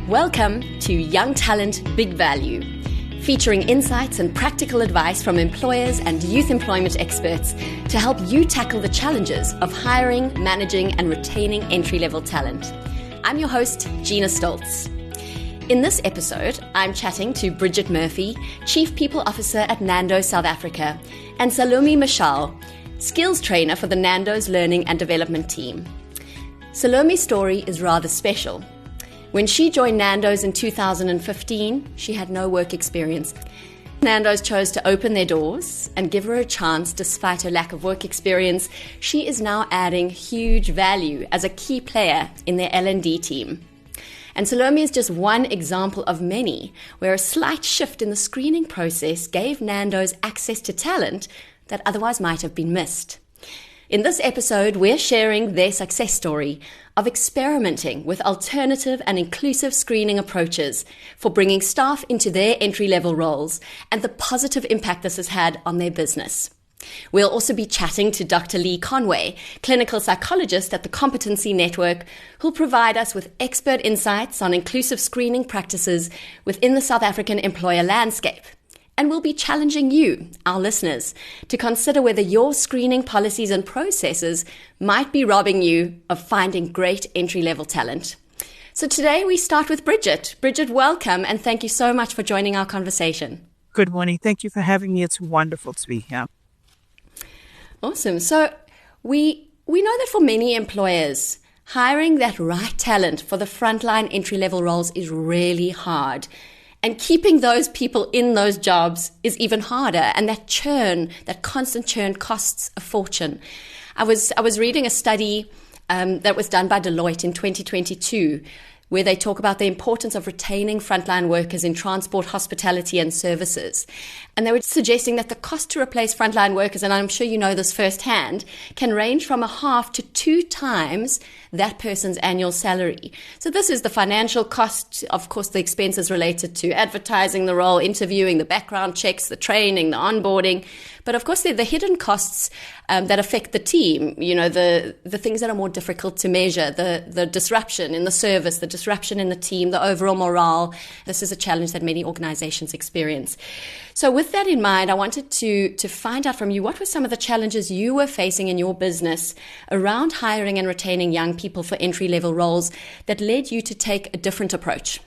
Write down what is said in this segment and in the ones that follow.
Welcome to Young Talent, Big Value, featuring insights and practical advice from employers and youth employment experts to help you tackle the challenges of hiring, managing, and retaining entry-level talent. I'm your host, Gina Stoltz. In this episode, I'm chatting to Bridget Murphy, Chief People Officer at Nando, South Africa, and Salome Mashao, Skills Trainer for the Nando's Learning and Development team. Salome's story is rather special. When she joined Nando's in 2015, she had no work experience. Nando's chose to open their doors and give her a chance despite her lack of work experience. She is now adding huge value as a key player in their L&D team. And Salome is just one example of many where a slight shift in the screening process gave Nando's access to talent that otherwise might have been missed. In this episode, we're sharing their success story of experimenting with alternative and inclusive screening approaches for bringing staff into their entry-level roles and the positive impact this has had on their business. We'll also be chatting to Dr. Lee Conway, clinical psychologist at the Competency Network, who'll provide us with expert insights on inclusive screening practices within the South African employer landscape. And we'll be challenging you, our listeners, to consider whether your screening policies and processes might be robbing you of finding great entry-level talent. So today we start with Bridget. Bridget, welcome, and thank you so much for joining our conversation. Good morning. Thank you for having me. It's wonderful to be here. Awesome. So we know that for many employers, hiring that right talent for the frontline entry-level roles is really hard. And keeping those people in those jobs is even harder. And that churn, that constant churn costs a fortune. I was reading a study that was done by Deloitte in 2022, where they talk about the importance of retaining frontline workers in transport, hospitality, and services. And they were suggesting that the cost to replace frontline workers, and I'm sure you know this firsthand, can range from 1/2 to 2 times that person's annual salary. So this is the financial cost, of course, the expenses related to advertising the role, interviewing, the background checks, the training, the onboarding. But of course, they're the hidden costs that affect the team, you know, the things that are more difficult to measure, the disruption in the service, the disruption in the team, the overall morale. This is a challenge that many organizations experience. So with that in mind, I wanted to find out from you, what were some of the challenges you were facing in your business around hiring and retaining young people for entry-level roles that led you to take a different approach?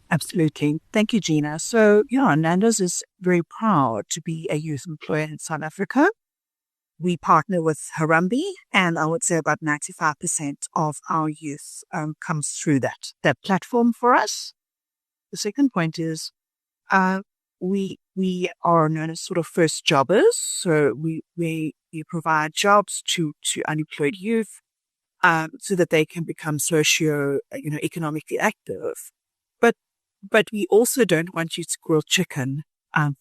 Absolutely. Thank you, Gina. So, Nando's is very proud to be a youth employer in South Africa. We partner with Harambee, and I would say about 95% of our youth comes through that platform for us. The second point is we are known as sort of first jobbers. So we provide jobs to unemployed youth so that they can become economically active. But we also don't want you to grill chicken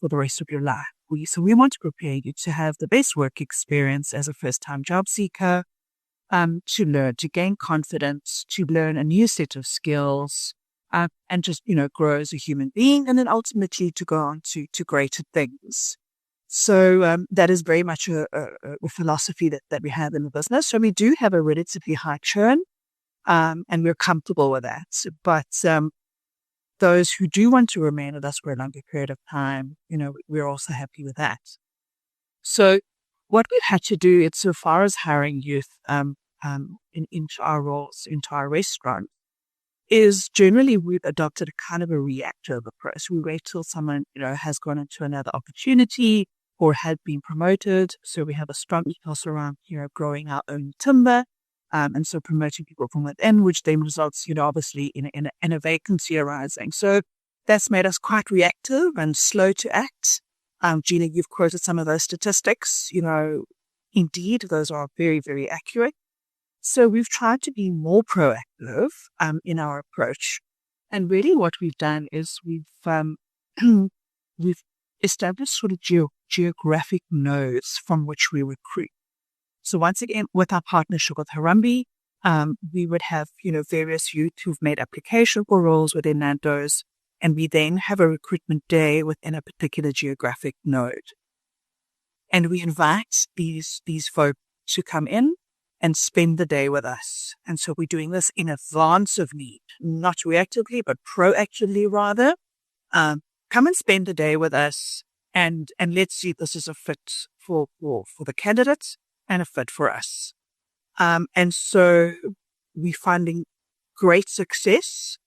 for the rest of your life. We want to prepare you to have the best work experience as a first-time job seeker, to learn, to gain confidence, to learn a new set of skills, and just, grow as a human being, and then ultimately to go on to greater things. So that is very much a philosophy that we have in the business. So we do have a relatively high churn, and we're comfortable with that. But those who do want to remain with us for a longer period of time, we're also happy with that. So what we've had to do, it's so far as hiring youth into our roles, into our restaurant, is generally we've adopted a kind of a reactive approach. We wait till someone, has gone into another opportunity or had been promoted. So we have a strong ethos around, growing our own timber. And so promoting people from within, which then results, obviously in a vacancy arising. So that's made us quite reactive and slow to act. Gina, you've quoted some of those statistics. Indeed, those are very, very accurate. So we've tried to be more proactive in our approach. And really what we've done is we've established sort of geographic nodes from which we recruit. So once again, with our partnership with Harambee, we would have, various youth who've made application for roles within Nando's, and we then have a recruitment day within a particular geographic node. And we invite these folk to come in and spend the day with us. And so we're doing this in advance of need, not reactively, but proactively rather. Come and spend the day with us and let's see if this is a fit for the candidates and a fit for us. And so we're finding great success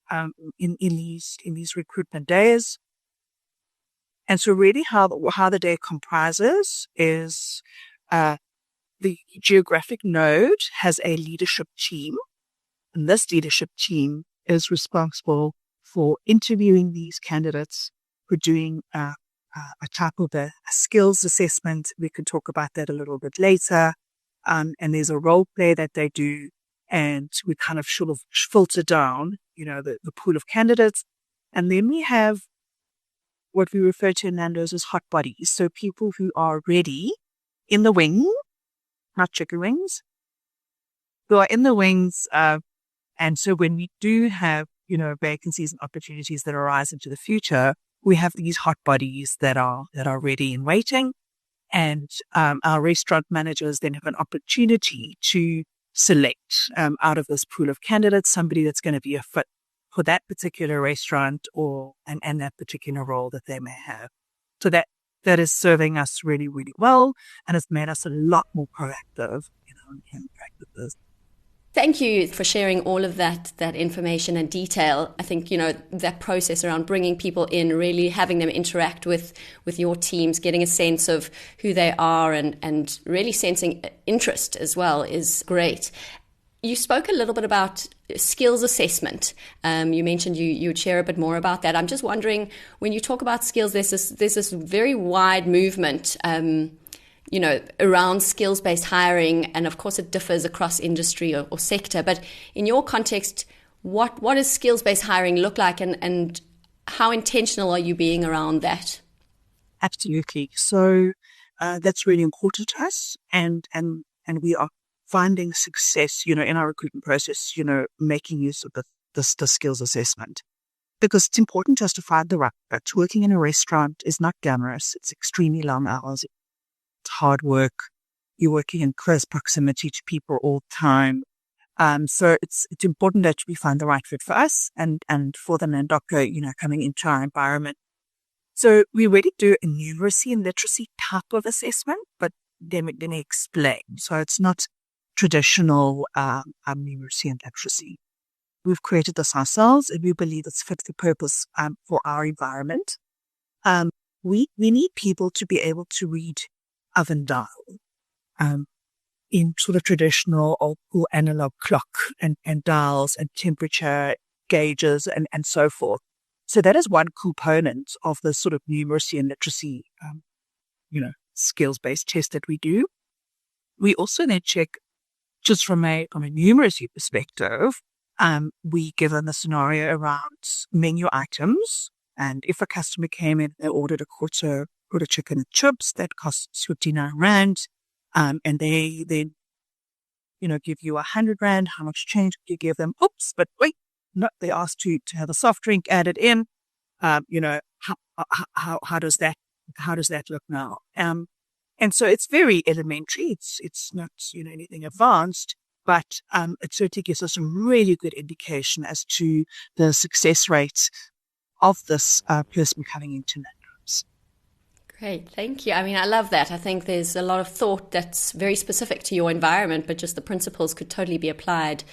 in these recruitment days. And so really how the day comprises is the geographic node has a leadership team, and this leadership team is responsible for interviewing these candidates, for doing a type of a skills assessment. We could talk about that a little bit later. And there's a role play that they do, and we kind of sort of filter down, the pool of candidates. And then we have what we refer to in Nando's as hot bodies. So people who are ready in the wing, not chicken wings, who are in the wings. And so when we do have, vacancies and opportunities that arise into the future, we have these hot bodies that are ready and waiting. And our restaurant managers then have an opportunity to select out of this pool of candidates somebody that's going to be a fit for that particular restaurant and that particular role that they may have. So that is serving us really, really well, and it's made us a lot more proactive, in practices. Thank you for sharing all of that information and detail. I think, that process around bringing people in, really having them interact with your teams, getting a sense of who they are and really sensing interest as well is great. You spoke a little bit about skills assessment. You mentioned you would share a bit more about that. I'm just wondering, when you talk about skills, there's this very wide movement around skills-based hiring, and of course it differs across industry or sector. But in your context, what does skills-based hiring look like, and how intentional are you being around that? Absolutely. So that's really important to us, and we are finding success, in our recruitment process, making use of the skills assessment, because it's important to us to find the right fit. Working in a restaurant is not glamorous. It's extremely long hours. It's hard work. You're working in close proximity to people all the time. So it's important that we find the right fit for us and for the Nandoka, coming into our environment. So we really do a numeracy and literacy type of assessment, but let me explain. So it's not traditional numeracy and literacy. We've created this ourselves, and we believe it's fit for purpose for our environment. We need people to be able to read oven dial in sort of traditional old school analog clock and dials and temperature gauges and so forth. So that is one component of the sort of numeracy and literacy, skills-based test that we do. We also then check, just from a numeracy perspective, we give them a scenario around menu items. And if a customer came in, they ordered a quarter chicken and chips, that costs 59 Rand. And they then, give you 100 Rand. How much change do you give them? Oops, but wait, no, they asked to have a soft drink added in. How does that look now? And so it's very elementary. It's not, anything advanced, but it certainly gives us a really good indication as to the success rate of this person coming into Nando's. Great, thank you. I mean, I love that. I think there's a lot of thought that's very specific to your environment, but just the principles could totally be applied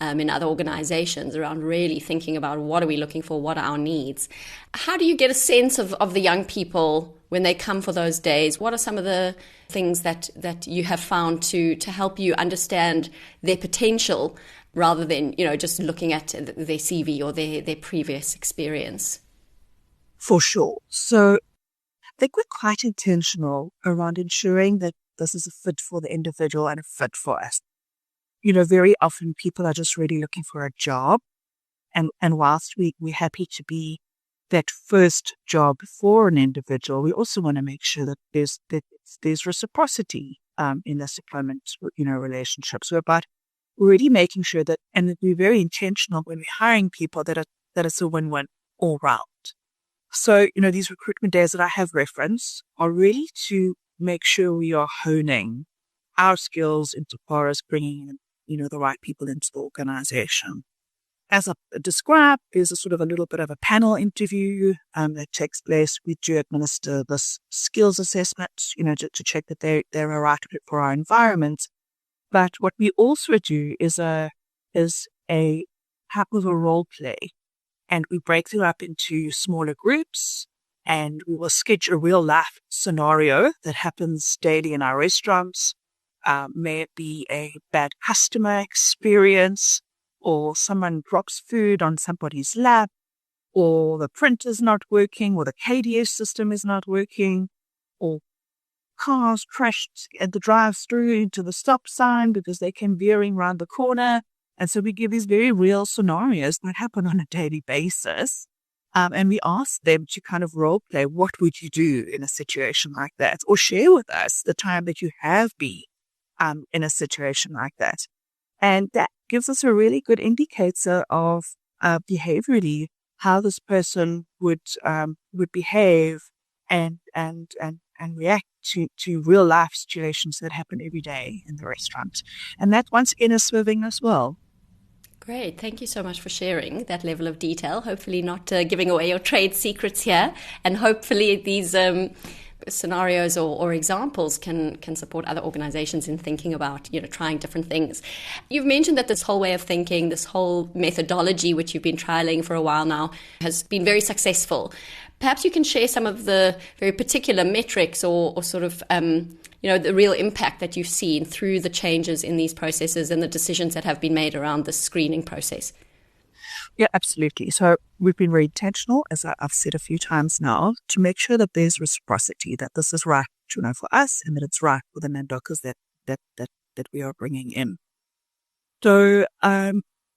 in other organizations around really thinking about what are we looking for, what are our needs. How do you get a sense of the young people when they come for those days? What are some of the things that you have found to help you understand their potential rather than, just looking at their CV or their previous experience? For sure. So I think we're quite intentional around ensuring that this is a fit for the individual and a fit for us. Very often people are just really looking for a job. And whilst we're happy to be that first job for an individual, we also want to make sure that there's reciprocity in this employment, relationship. So about really making sure that, and that we're very intentional when we're hiring people that it's a win-win all round. So, these recruitment days that I have referenced are really to make sure we are honing our skills insofar as bringing in, the right people into the organization. As I described, there's a sort of a little bit of a panel interview that takes place. We do administer this skills assessment, to check that they're a right fit for our environment. But what we also do is a type of a role play, and we break them up into smaller groups, and we will sketch a real life scenario that happens daily in our restaurants. May it be a bad customer experience, or someone drops food on somebody's lap, or the printer's not working, or the KDS system is not working, or cars crashed at the drive-through into the stop sign because they came veering around the corner. And so we give these very real scenarios that happen on a daily basis. And we ask them to kind of role play, what would you do in a situation like that? Or share with us the time that you have been in a situation like that. And that gives us a really good indicator of behaviorally how this person would behave and react to real life situations that happen every day in the restaurant. And that once again is serving as well. Great. Thank you so much for sharing that level of detail. Hopefully not giving away your trade secrets here. And hopefully these scenarios or examples can support other organizations in thinking about, trying different things. You've mentioned that this whole way of thinking, this whole methodology, which you've been trialing for a while now, has been very successful. Perhaps you can share some of the very particular metrics or sort of, the real impact that you've seen through the changes in these processes and the decisions that have been made around the screening process. Yeah, absolutely. So we've been very intentional, as I've said a few times now, to make sure that there's reciprocity, that this is right, for us, and that it's right for the Nandokas that we are bringing in. So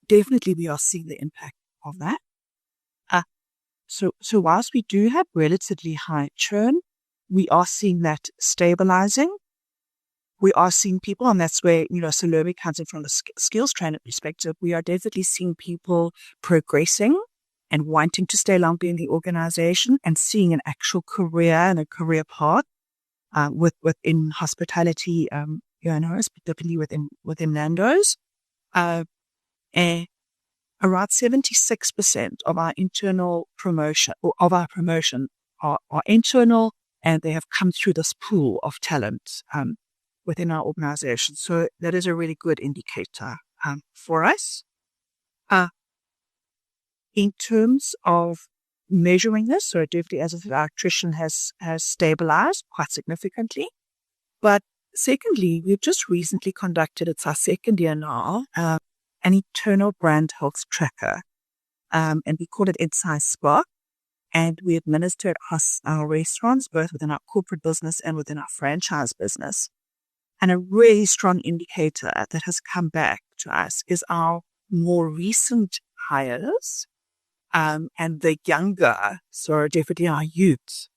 definitely we are seeing the impact of that. So whilst we do have relatively high churn, we are seeing that stabilizing. We are seeing people, and that's where, Salome comes in from the skills training perspective. We are definitely seeing people progressing and wanting to stay longer in the organization and seeing an actual career and a career path within hospitality, particularly within Nando's. And around 76% of our internal promotion, or of our promotion, are internal, and they have come through this pool of talent within our organization. So that is a really good indicator for us. In terms of measuring this, so definitely, as I said, our attrition has stabilized quite significantly. But secondly, we've just recently conducted, it's our second year now, an internal brand health tracker. And we call it Inside Spark. And we administer it across our restaurants, both within our corporate business and within our franchise business. And a really strong indicator that has come back to us is our more recent hires and the younger, so definitely our youth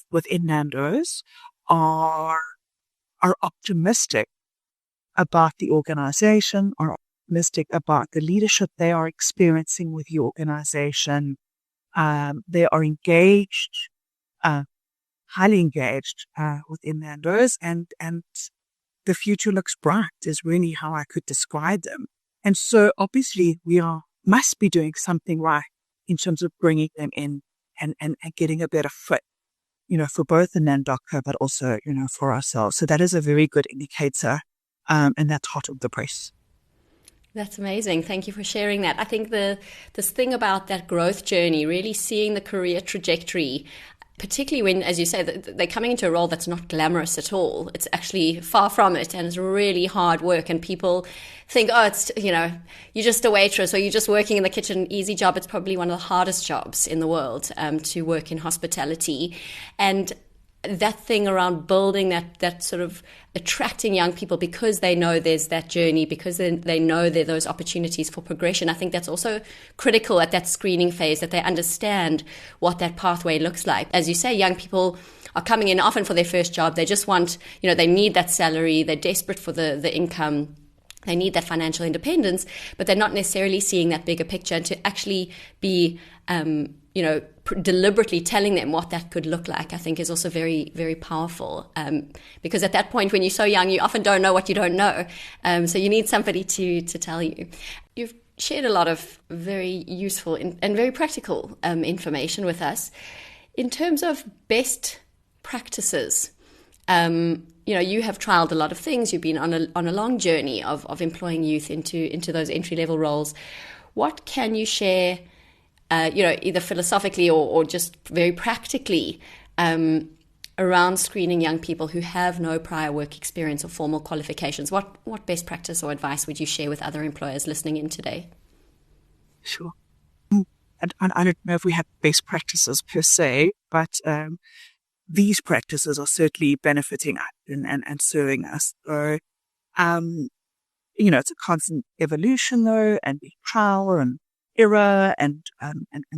within Nando's are optimistic about the organization, are optimistic about the leadership they are experiencing with the organization. They are engaged, highly engaged within Nando's, and the future looks bright is really how I could describe them. And so obviously we must be doing something right in terms of bringing them in and getting a better fit, for both the Nandoka, but also, for ourselves. So that is a very good indicator, and that's hot off the press. That's amazing. Thank you for sharing that. I think this thing about that growth journey, really seeing the career trajectory, particularly when, as you say, they're coming into a role that's not glamorous at all. It's actually far from it, and it's really hard work. And people think, oh, it's, you're just a waitress or you're just working in the kitchen, easy job. It's probably one of the hardest jobs in the world to work in hospitality. And that thing around building that sort of attracting young people because they know there's that journey, because they know there are those opportunities for progression. I think that's also critical at that screening phase, that they understand what that pathway looks like. As you say, young people are coming in often for their first job. They just want, they need that salary. They're desperate for the income. They need that financial independence, but they're not necessarily seeing that bigger picture. And to actually be deliberately telling them what that could look like, I think is also very, very powerful. Because at that point, when you're so young, you often don't know what you don't know. So you need somebody to tell you. You've shared a lot of very useful and very practical information with us. In terms of best practices, you have trialed a lot of things. You've been on a long journey of employing youth into those entry-level roles. What can you share, either philosophically or just very practically, around screening young people who have no prior work experience or formal qualifications? What best practice or advice would you share with other employers listening in today? Sure. I don't know if we have best practices per se, but these practices are certainly benefiting us and serving us. So, it's a constant evolution though, and trial and error and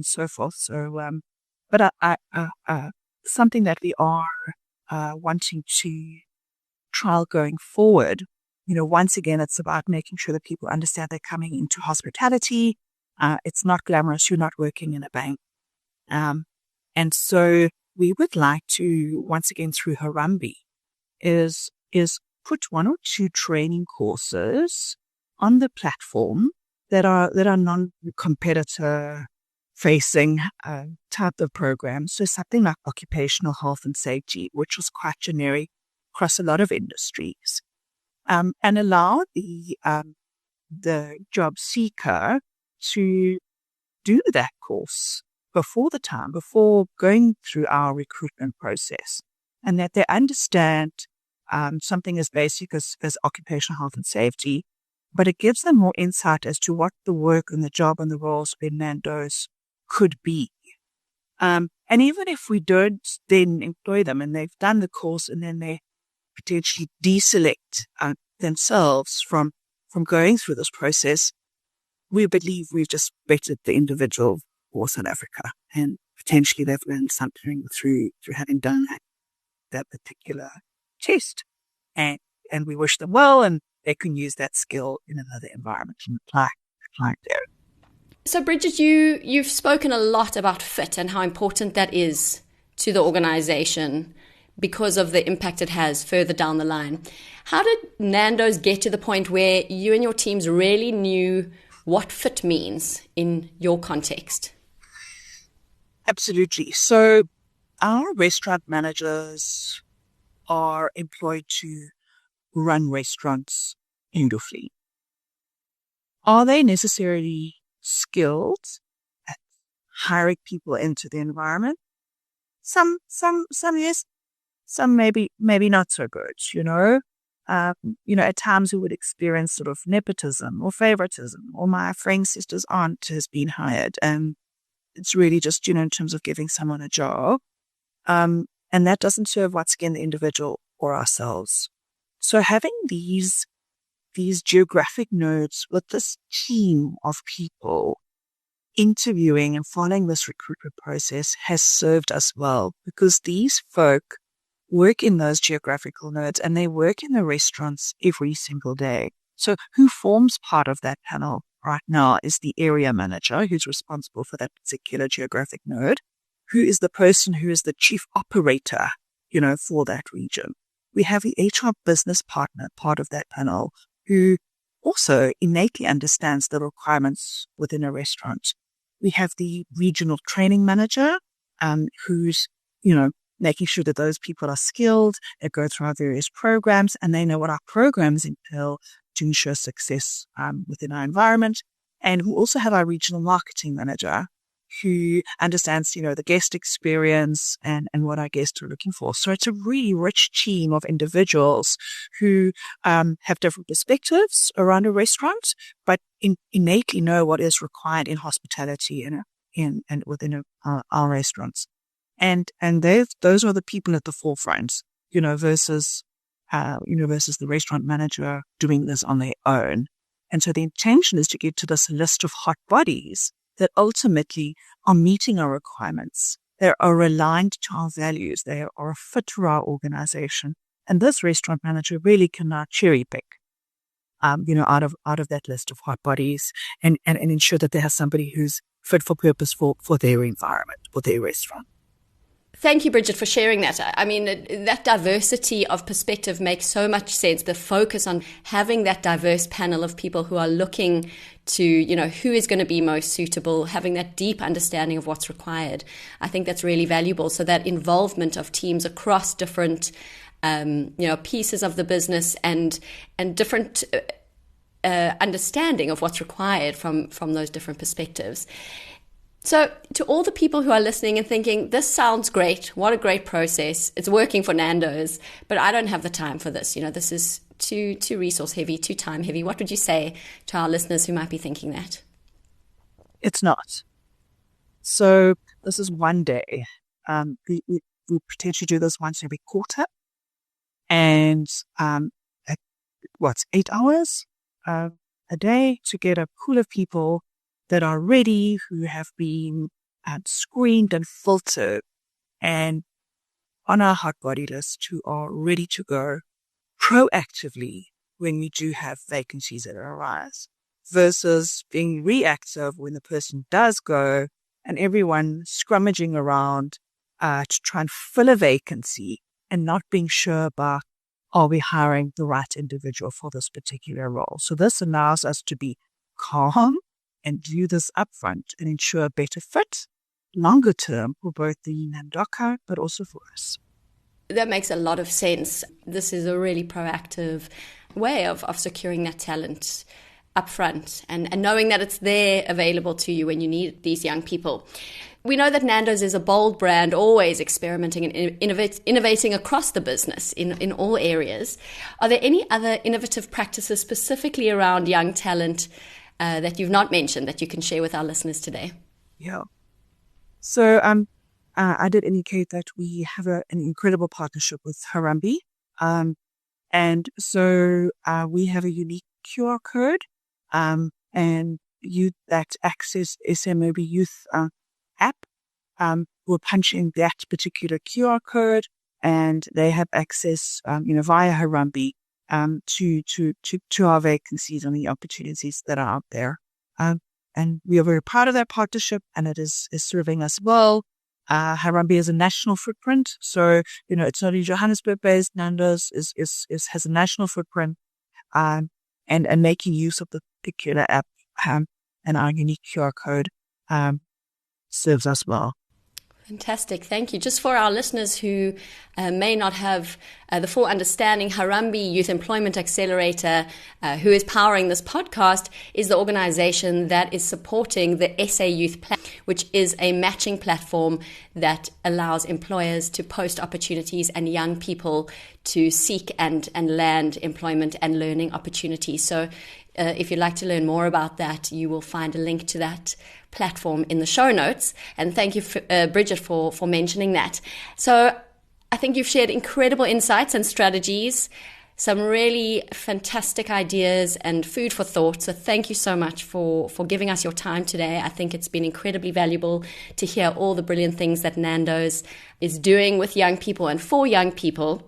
so forth. So, but something that we are wanting to trial going forward, once again, it's about making sure that people understand they're coming into hospitality. It's not glamorous. You're not working in a bank. And so we would like to, once again, through Harambee, is put one or two training courses on the platform that are non-competitor facing type of programs. So something like occupational health and safety, which was quite generic across a lot of industries, and allow the job seeker to do that course before going through our recruitment process, and that they understand something as basic as occupational health and safety, but it gives them more insight as to what the work and the job and the roles in Nando's could be. And even if we don't then employ them and they've done the course and then they potentially deselect themselves from going through this process, we believe we've just bettered the individual for South Africa, and potentially they've learned something through having done that particular test. And we wish them well, and they can use that skill in another environment and apply there. So Bridget, you've spoken a lot about fit and how important that is to the organization because of the impact it has further down the line. How did Nando's get to the point where you and your teams really knew what fit means in your context? Absolutely. So our restaurant managers are employed to run restaurants beautifully. Are they necessarily skilled at hiring people into the environment? Some yes, some maybe not so good, at times we would experience sort of nepotism or favoritism, or my friend's sister's aunt has been hired. And it's really just, in terms of giving someone a job. And that doesn't serve, once again, the individual or ourselves. So having these geographic nodes with this team of people interviewing and following this recruitment process has served us well, because these folk work in those geographical nodes and they work in the restaurants every single day. So who forms part of that panel right now is the area manager who's responsible for that particular geographic node, who is the person who is the chief operator, for that region. We have the HR business partner, part of that panel, who also innately understands the requirements within a restaurant. We have the regional training manager, who's, making sure that those people are skilled, they go through our various programs, and they know what our programs entail to ensure success within our environment. And we also have our regional marketing manager, who understands, the guest experience and what our guests are looking for. So it's a really rich team of individuals who have different perspectives around a restaurant, but innately know what is required in hospitality and within our restaurants. And those are the people at the forefront, versus the restaurant manager doing this on their own. And so the intention is to get to this list of hot bodies that ultimately are meeting our requirements. They are aligned to our values. They are a fit for our organization. And this restaurant manager really cannot cherry pick, out of that list of hot bodies and ensure that they have somebody who's fit for purpose for their environment or their restaurant. Thank you, Bridget, for sharing that. I mean, that diversity of perspective makes so much sense. The focus on having that diverse panel of people who are looking to, who is going to be most suitable, having that deep understanding of what's required. I think that's really valuable. So that involvement of teams across different, pieces of the business and different understanding of what's required from those different perspectives. So to all the people who are listening and thinking, this sounds great, what a great process, it's working for Nando's, but I don't have the time for this. This is too resource heavy, too time heavy. What would you say to our listeners who might be thinking that? It's not. So this is one day. We potentially do this once every quarter. And 8 hours a day to get a pool of people that are ready, who have been screened and filtered and on our hot body list, who are ready to go proactively when we do have vacancies that arise, versus being reactive when the person does go and everyone scrummaging around to try and fill a vacancy and not being sure about, are we hiring the right individual for this particular role? So this allows us to be calm and do this upfront and ensure a better fit longer term for both the Nandoka, but also for us. That makes a lot of sense. This is a really proactive way of securing that talent upfront and knowing that it's there available to you when you need these young people. We know that Nando's is a bold brand, always experimenting and innovating across the business in all areas. Are there any other innovative practices specifically around young talent that you've not mentioned that you can share with our listeners today? Yeah. So I did indicate that we have an incredible partnership with Harambee. And so we have a unique QR code and youth that access SMOB Youth app will punch in that particular QR code and they have access via Harambee to our vacancies and the opportunities that are out there. And we are very proud of that partnership and it is serving us well. Harambee has a national footprint. So, it's not a Johannesburg based. Nando's has a national footprint, and making use of the particular app, and our unique QR code, serves us well. Fantastic. Thank you. Just for our listeners who may not have the full understanding, Harambee Youth Employment Accelerator, who is powering this podcast, is the organization that is supporting the SA Youth Plan, which is a matching platform that allows employers to post opportunities and young people to seek and land employment and learning opportunities. So if you'd like to learn more about that, you will find a link to that platform in the show notes. And thank you, Bridget, for mentioning that. So I think you've shared incredible insights and strategies, some really fantastic ideas and food for thought. So thank you so much for giving us your time today. I think it's been incredibly valuable to hear all the brilliant things that Nando's is doing with young people and for young people.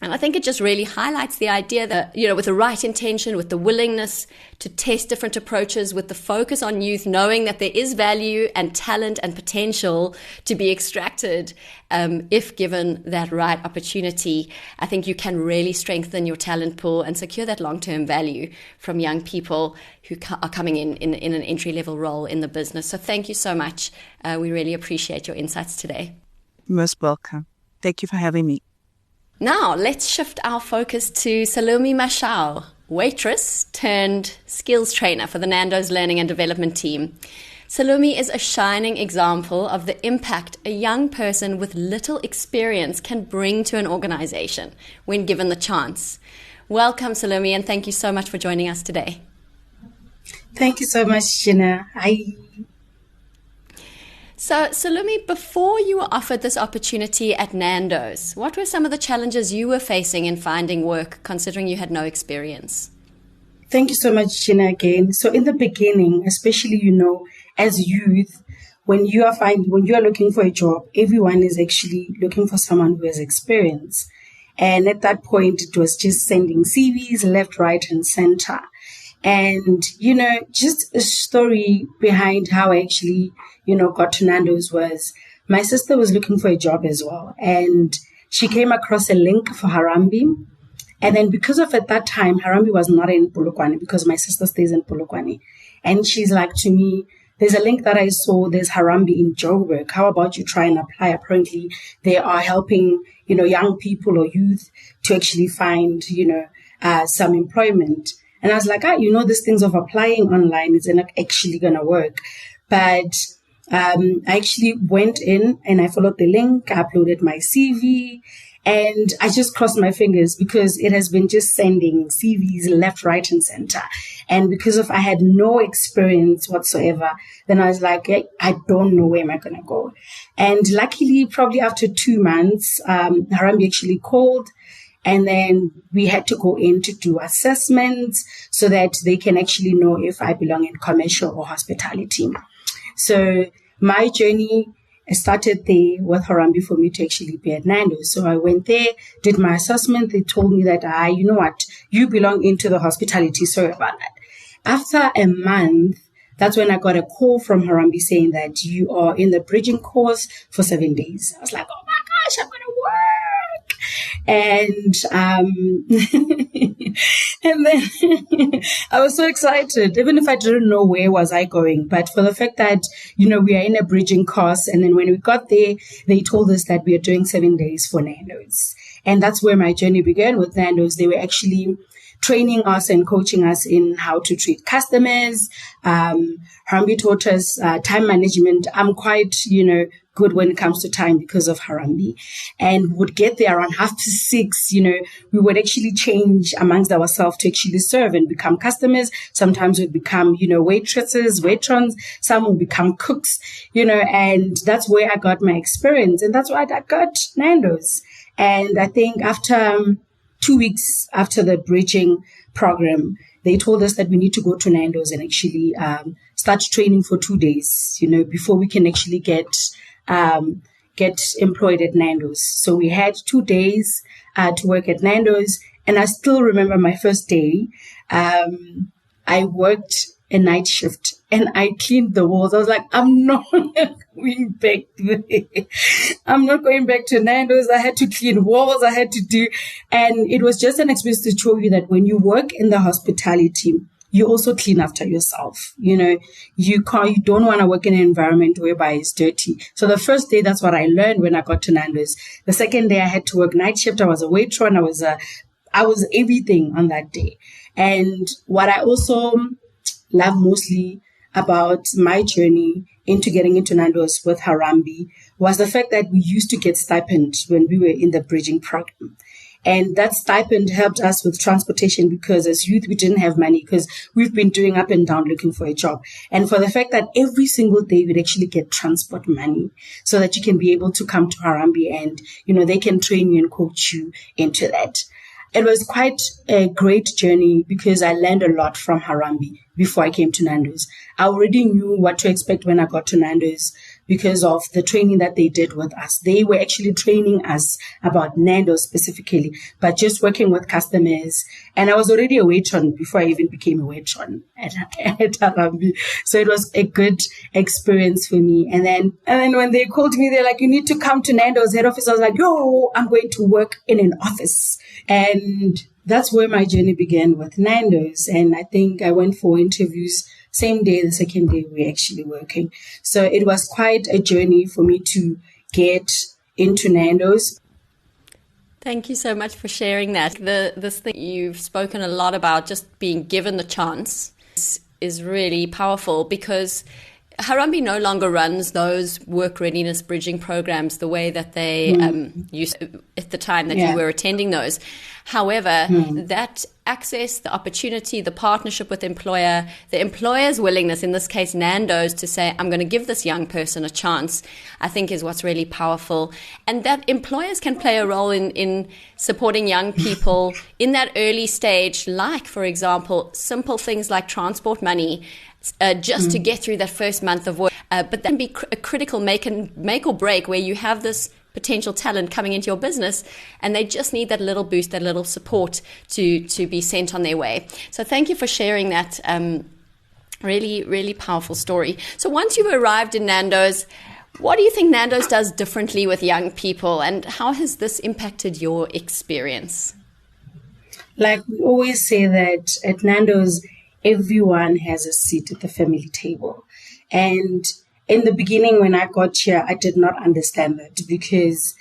And I think it just really highlights the idea that, with the right intention, with the willingness to test different approaches, with the focus on youth, knowing that there is value and talent and potential to be extracted, if given that right opportunity, I think you can really strengthen your talent pool and secure that long-term value from young people who are coming in an entry-level role in the business. So thank you so much. We really appreciate your insights today. Most welcome. Thank you for having me. Now, let's shift our focus to Salome Mashao, waitress turned skills trainer for the Nando's Learning and Development team. Salome is a shining example of the impact a young person with little experience can bring to an organization when given the chance. Welcome, Salome, and thank you so much for joining us today. Thank you so much, Gina. So, Salome, before you were offered this opportunity at Nando's, what were some of the challenges you were facing in finding work, considering you had no experience? Thank you so much, Gina, again. So in the beginning, especially, as youth, when you are looking for a job, everyone is actually looking for someone who has experience. And at that point, it was just sending CVs left, right, and center. And, just a story behind how I actually, got to Nando's was my sister was looking for a job as well. And she came across a link for Harambee. And then because of at that time, Harambee was not in Polokwane because my sister stays in Polokwane. And she's like to me, there's a link that I saw, there's Harambee in Joburg. How about you try and apply? Apparently, they are helping, young people or youth to actually find, some employment. And I was like, these things of applying online is not actually going to work. But I actually went in and I followed the link, I uploaded my CV, and I just crossed my fingers because it has been just sending CVs left, right, and center. And because I had no experience whatsoever, then I was like, I don't know where am I going to go. And luckily, probably after 2 months, Harambee actually called. And then we had to go in to do assessments so that they can actually know if I belong in commercial or hospitality. So my journey started there with Harambee for me to actually be at Nando's. So I went there, did my assessment. They told me that, you know what, you belong into the hospitality. Sorry about that. After a month, that's when I got a call from Harambee saying that you are in the bridging course for 7 days. I was like, oh my gosh, I'm going to work. And and then I was so excited, even if I didn't know where was I going. But for the fact that, we are in a bridging course. And then when we got there, they told us that we are doing 7 days for Nando's. And that's where my journey began with Nando's. They were actually training us and coaching us in how to treat customers. Harambee taught us time management. I'm quite, good when it comes to time because of Harambee, and would get there around 5:30. We would actually change amongst ourselves to actually serve and become customers. Sometimes we'd become, waitresses, waitrons. Some will become cooks, and that's where I got my experience. And that's why I got Nando's. And I think after 2 weeks after the bridging program, they told us that we need to go to Nando's and actually start training for 2 days, before we can actually get employed at Nando's. So we had 2 days to work at Nando's. And I still remember my first day. I worked a night shift and I cleaned the walls. I was like, I'm not going back there. I'm not going back to Nando's. I had to clean walls. I had to do, and it was just an experience to show you that when you work in the hospitality, you also clean after yourself. You don't want to work in an environment whereby it's dirty. So the first day, that's what I learned when I got to Nando's. The second day I had to work night shift. I was a waitress. I was everything on that day. And what I also love mostly about my journey into getting into Nando's with Harambee was the fact that we used to get stipend when we were in the bridging program. And that stipend helped us with transportation because as youth, we didn't have money because we've been doing up and down looking for a job. And for the fact that every single day we'd actually get transport money so that you can be able to come to Harambee and, they can train you and coach you into that. It was quite a great journey because I learned a lot from Harambee before I came to Nando's. I already knew what to expect when I got to Nando's because of the training that they did with us. They were actually training us about Nando's specifically, but just working with customers. And I was already a waitress before I even became a waitress at Harambee. So it was a good experience for me. And then when they called me, they're like, you need to come to Nando's head office. I was like, yo, I'm going to work in an office. And that's where my journey began with Nando's. And I think I went for interviews same day, the second day we were actually working. So it was quite a journey for me to get into Nando's. Thank you so much for sharing that. This thing you've spoken a lot about, just being given the chance, is really powerful because Harambee no longer runs those work readiness bridging programs the way that they used at the time that you were attending those. However, that access, the opportunity, the partnership with the employer's willingness, in this case Nando's, to say, I'm going to give this young person a chance, I think is what's really powerful. And that employers can play a role in supporting young people in that early stage, like, for example, simple things like transport money, just to get through that first month of work. But then be a critical make or break where you have this potential talent coming into your business, and they just need that little boost, that little support to be sent on their way. So thank you for sharing that really, really powerful story. So once you've arrived in Nando's, what do you think Nando's does differently with young people, and how has this impacted your experience? Like we always say that at Nando's, everyone has a seat at the family table. And in the beginning, when I got here, I did not understand that, because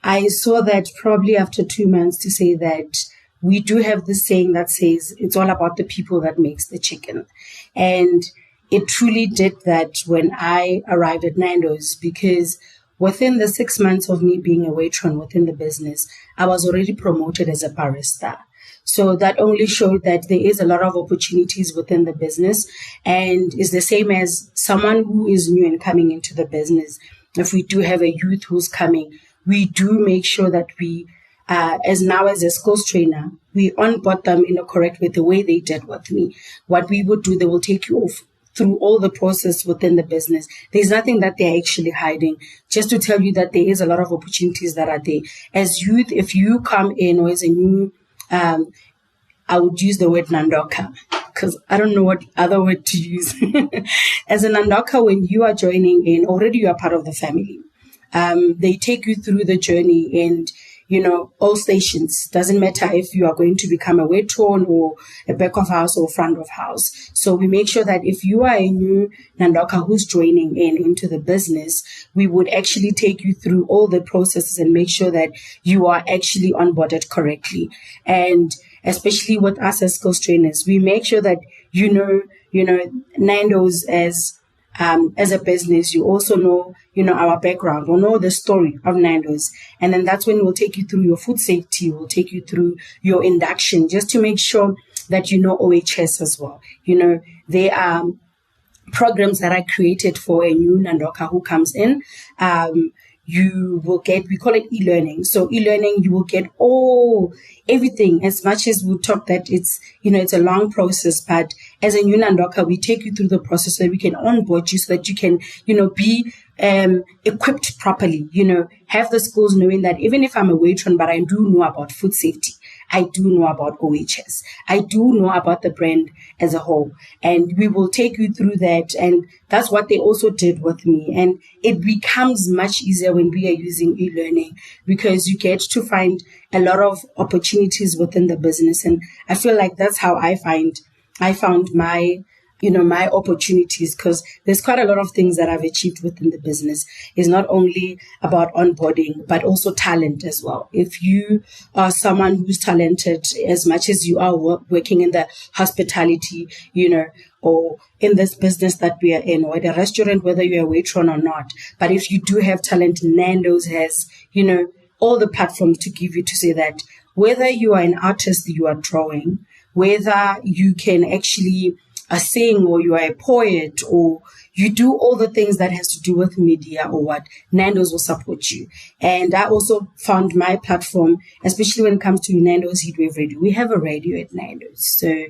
I saw that probably after 2 months to say that we do have this saying that says it's all about the people that makes the chicken. And it truly did that when I arrived at Nando's, because within the 6 months of me being a waitress within the business, I was already promoted as a barista. So that only showed that there is a lot of opportunities within the business, and is the same as someone who is new and coming into the business. If we do have a youth who's coming, we do make sure that we, as a skills trainer, we onboard them in a correct way, the way they did with me. What we would do, they will take you off through all the process within the business. There's nothing that they're actually hiding, just to tell you that there is a lot of opportunities that are there. As youth, if you come in or as a new, I would use the word Nandoka, because I don't know what other word to use. As a Nandoka, when you are joining in, already you are part of the family. They take you through the journey, and all stations. Doesn't matter if you are going to become a waitress or a back of house or front of house. So we make sure that if you are a new Nandoka who's joining into the business, we would actually take you through all the processes and make sure that you are actually onboarded correctly. And especially with us as skills trainers, we make sure that Nando's as a business, you also know our background or know the story of Nando's. And then that's when we'll take you through your food safety, we'll take you through your induction, just to make sure that you know OHS as well. There are programs that are created for a new Nandoka who comes in. You will get, we call it e-learning. So e-learning, you will get everything, as much as we talk that it's, it's a long process, but as a new Nandoka, we take you through the process so that we can onboard you so that you can, be equipped properly, have the skills, knowing that even if I'm a waitress, but I do know about food safety, I do know about OHS, I do know about the brand as a whole, and we will take you through that. And that's what they also did with me. And it becomes much easier when we are using e-learning, because you get to find a lot of opportunities within the business. And I feel like that's how I found my my opportunities, because there's quite a lot of things that I've achieved within the business. It's not only about onboarding, but also talent as well. If you are someone who's talented, as much as you are working in the hospitality, or in this business that we are in, or at a restaurant, whether you're a waitress or not, but if you do have talent, Nando's has, all the platforms to give you to say that whether you are an artist, you are drawing, whether you can actually sing, or you are a poet, or you do all the things that has to do with media or what, Nando's will support you. And I also found my platform, especially when it comes to Nando's Heatwave Radio. We have a radio at Nando's. So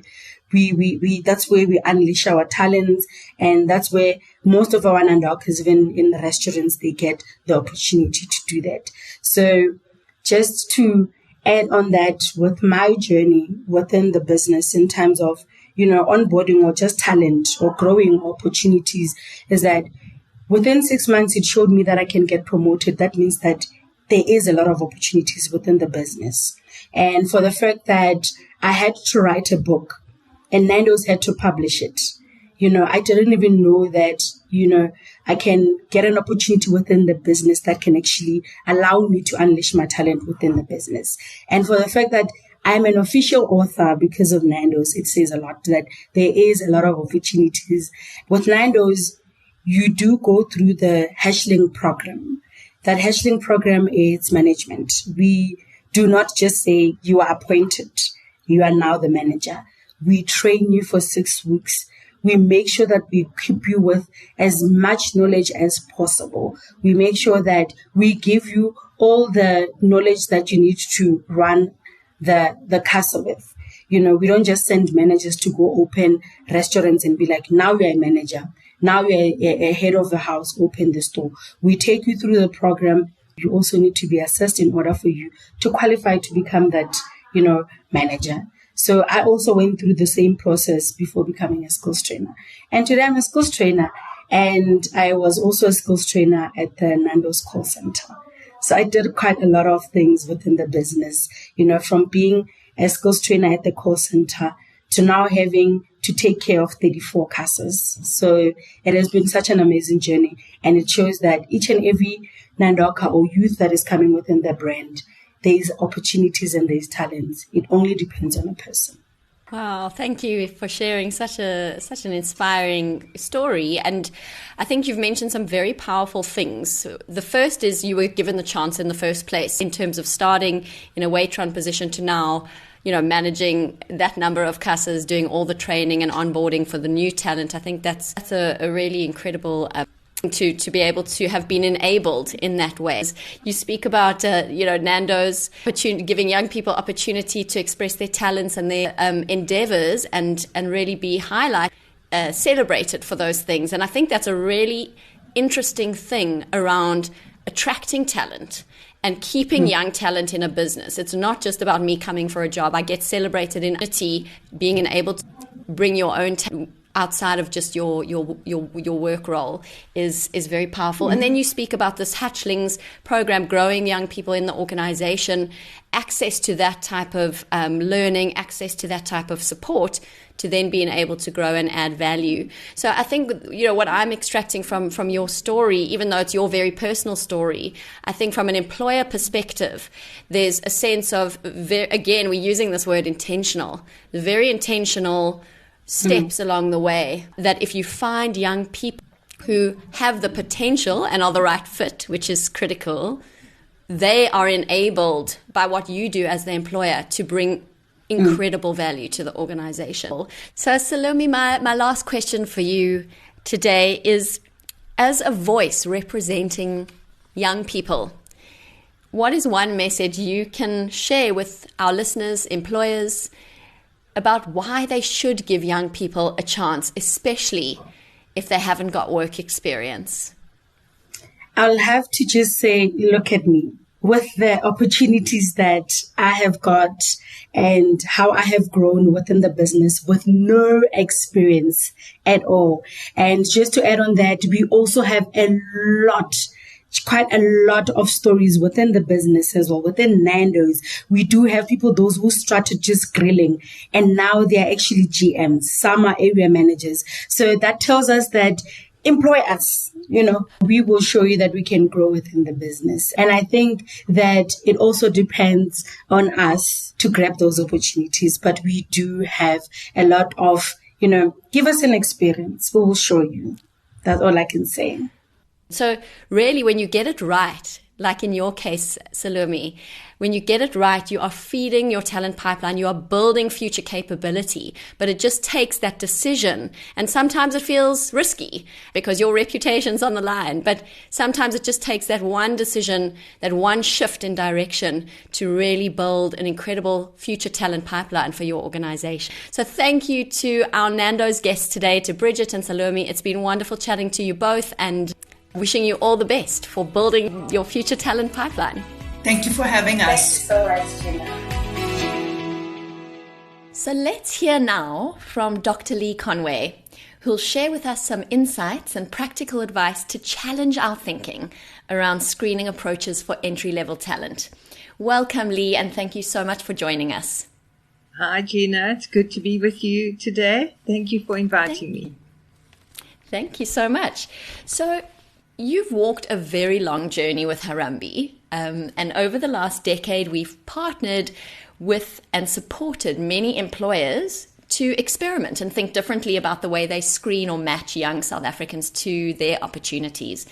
we that's where we unleash our talents, and that's where most of our Nandokas, even in the restaurants, they get the opportunity to do that. So just to add on that, with my journey within the business in terms of onboarding or just talent or growing opportunities, is that within 6 months, it showed me that I can get promoted. That means that there is a lot of opportunities within the business. And for the fact that I had to write a book and Nando's had to publish it, I didn't even know that, I can get an opportunity within the business that can actually allow me to unleash my talent within the business. And for the fact that I'm an official author because of Nando's, it says a lot that there is a lot of opportunities. With Nando's, you do go through the Hatchling program. That Hatchling program is management. We do not just say you are appointed, you are now the manager. We train you for 6 weeks. We make sure that we keep you with as much knowledge as possible. We make sure that we give you all the knowledge that you need to run the castle with. We don't just send managers to go open restaurants and be like, now you're a manager, now you're a head of the house, open the store. We take you through the program. You also need to be assessed in order for you to qualify to become that, manager. So I also went through the same process before becoming a skills trainer. And today I'm a skills trainer, and I was also a skills trainer at the Nando's call center. So I did quite a lot of things within the business, from being a skills trainer at the call center to now having to take care of 34 casas. So it has been such an amazing journey. And it shows that each and every Nandoka or youth that is coming within the brand, there's opportunities and there's talents. It only depends on a person. Wow, thank you for sharing such an inspiring story. And I think you've mentioned some very powerful things. The first is you were given the chance in the first place in terms of starting in a waitress position to now, managing that number of casas, doing all the training and onboarding for the new talent. I think that's a really incredible to be able to have been enabled in that way. You speak about, Nando's giving young people opportunity to express their talents and their endeavors and really be celebrated for those things. And I think that's a really interesting thing around attracting talent and keeping young talent in a business. It's not just about me coming for a job. I get celebrated in IT, being able to bring your own talent outside of just your work role is very powerful. And then you speak about this Hatchlings program, growing young people in the organization, access to that type of learning, access to that type of support to then being able to grow and add value. So I think, what I'm extracting from your story, even though it's your very personal story, I think from an employer perspective, there's a sense of, again, we're using this word intentional, very intentional steps along the way, that if you find young people who have the potential and are the right fit, which is critical, they are enabled by what you do as the employer to bring incredible value to the organization. So Salome, my last question for you today is, as a voice representing young people, what is one message you can share with our listeners, employers, about why they should give young people a chance, especially if they haven't got work experience? I'll have to just say, look at me. With the opportunities that I have got and how I have grown within the business with no experience at all. And just to add on that, we also have quite a lot of stories within the business as well. Within Nando's, we do have people, those who started just grilling, and now they are actually GMs. Some are area managers. So that tells us that employ us, we will show you that we can grow within the business. And I think that it also depends on us to grab those opportunities. But we do have a lot of, give us an experience. We will show you. That's all I can say. So really, when you get it right, like in your case, Salome, when you get it right, you are feeding your talent pipeline, you are building future capability, but it just takes that decision. And sometimes it feels risky because your reputation's on the line, but sometimes it just takes that one decision, that one shift in direction to really build an incredible future talent pipeline for your organization. So thank you to our Nando's guests today, to Bridget and Salome. It's been wonderful chatting to you both, and wishing you all the best for building your future talent pipeline. Thank you for having us. Thanks so much, Gina. So let's hear now from Dr. Lee Conway, who'll share with us some insights and practical advice to challenge our thinking around screening approaches for entry-level talent. Welcome, Lee, and thank you so much for joining us. Hi, Gina. It's good to be with you today. Thank you for inviting me. Thank you so much. So you've walked a very long journey with Harambee, and over the last decade, we've partnered with and supported many employers to experiment and think differently about the way they screen or match young South Africans to their opportunities.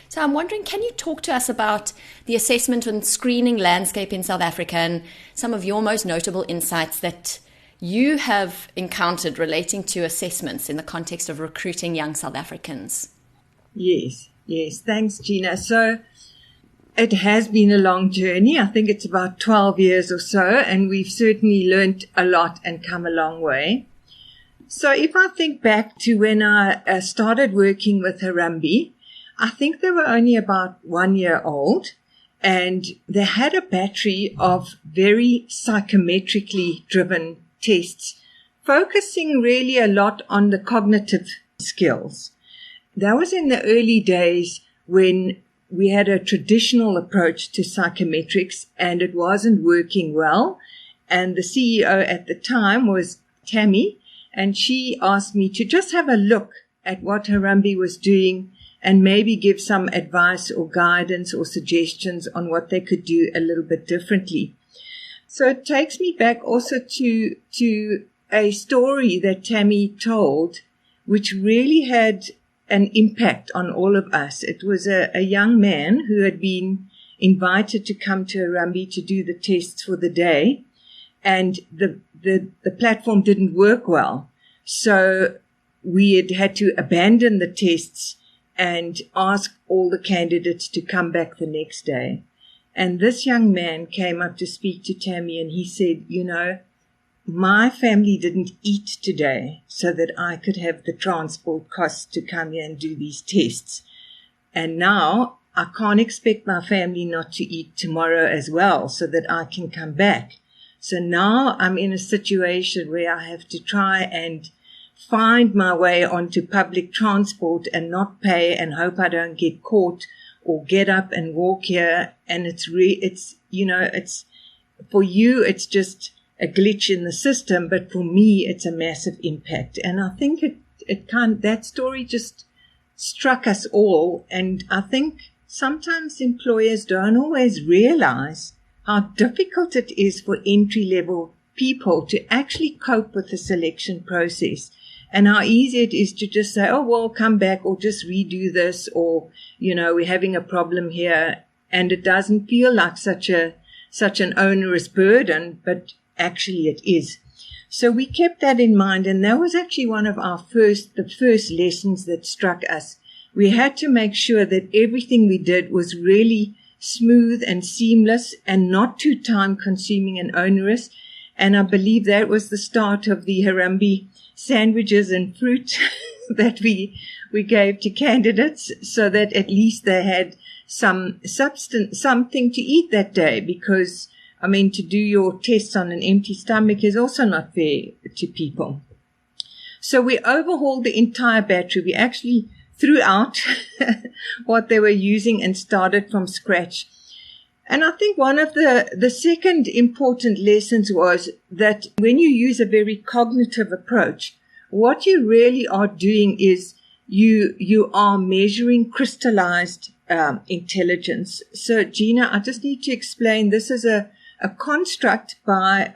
So I'm wondering, can you talk to us about the assessment and screening landscape in South Africa and some of your most notable insights that you have encountered relating to assessments in the context of recruiting young South Africans? Yes. Thanks, Gina. So it has been a long journey. I think it's about 12 years or so, and we've certainly learned a lot and come a long way. So if I think back to when I started working with Harambee, I think they were only about 1 year old, And they had a battery of very psychometrically driven tests, focusing really a lot on the cognitive skills. That was in the early days when we had a traditional approach to psychometrics and it wasn't working well. And the CEO at the time was Tammy, and she asked me to just have a look at what Harambee was doing and maybe give some advice or guidance or suggestions on what they could do a little bit differently. So it takes me back also to a story that Tammy told, which really had an impact on all of us. It was a young man who had been invited to come to Harambee to do the tests for the day, and the platform didn't work well. So we had to abandon the tests and ask all the candidates to come back the next day. And this young man came up to speak to Tammy and he said, you know, my family didn't eat today so that I could have the transport costs to come here and do these tests. And now I can't expect my family not to eat tomorrow as well so that I can come back. So now I'm in a situation where I have to try and find my way onto public transport and not pay and hope I don't get caught or get up and walk here. And it's for you, it's just a glitch in the system, but for me, it's a massive impact. And I think that story just struck us all. And I think sometimes employers don't always realize how difficult it is for entry-level people to actually cope with the selection process. And how easy it is to just say, oh, well, come back or just redo this or, you know, we're having a problem here. And it doesn't feel like such an onerous burden, but actually it is. So we kept that in mind. And that was actually one of the first lessons that struck us. We had to make sure that everything we did was really smooth and seamless and not too time consuming and onerous. And I believe that was the start of the Harambee sandwiches and fruit that we gave to candidates so that at least they had some substance, something to eat that day, because, I mean, to do your tests on an empty stomach is also not fair to people. So we overhauled the entire battery. We actually threw out what they were using and started from scratch. And I think one of the second important lessons was that when you use a very cognitive approach, what you really are doing is you are measuring crystallized intelligence. So, Gina, I just need to explain, this is a construct by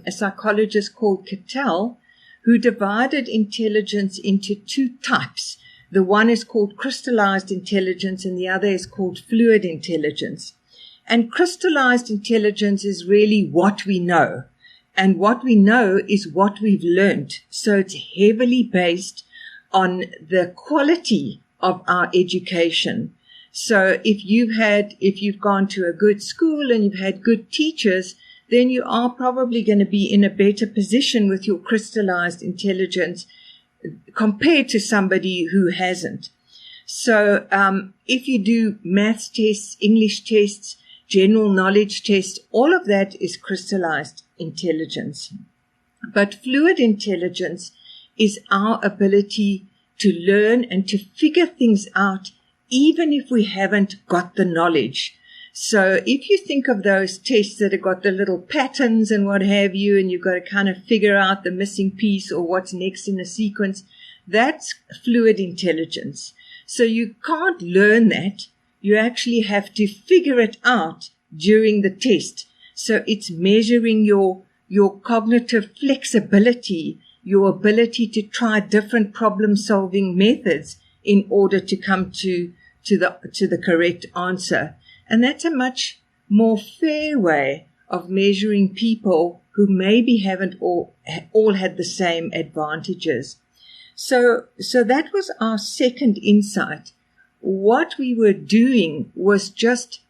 a psychologist called Cattell, who divided intelligence into two types. The one is called crystallized intelligence and the other is called fluid intelligence. And crystallized intelligence is really what we know. And what we know is what we've learned. So it's heavily based on the quality of our education. So if you've gone to a good school and you've had good teachers, then you are probably going to be in a better position with your crystallized intelligence compared to somebody who hasn't. So if you do maths tests, English tests, general knowledge tests, all of that is crystallized intelligence. But fluid intelligence is our ability to learn and to figure things out even if we haven't got the knowledge. So if you think of those tests that have got the little patterns and what have you, and you've got to kind of figure out the missing piece or what's next in a sequence, that's fluid intelligence. So you can't learn that. You actually have to figure it out during the test. So it's measuring your cognitive flexibility, your ability to try different problem-solving methods in order to come to the correct answer. And that's a much more fair way of measuring people who maybe haven't all had the same advantages. So that was our second insight. What we were doing was just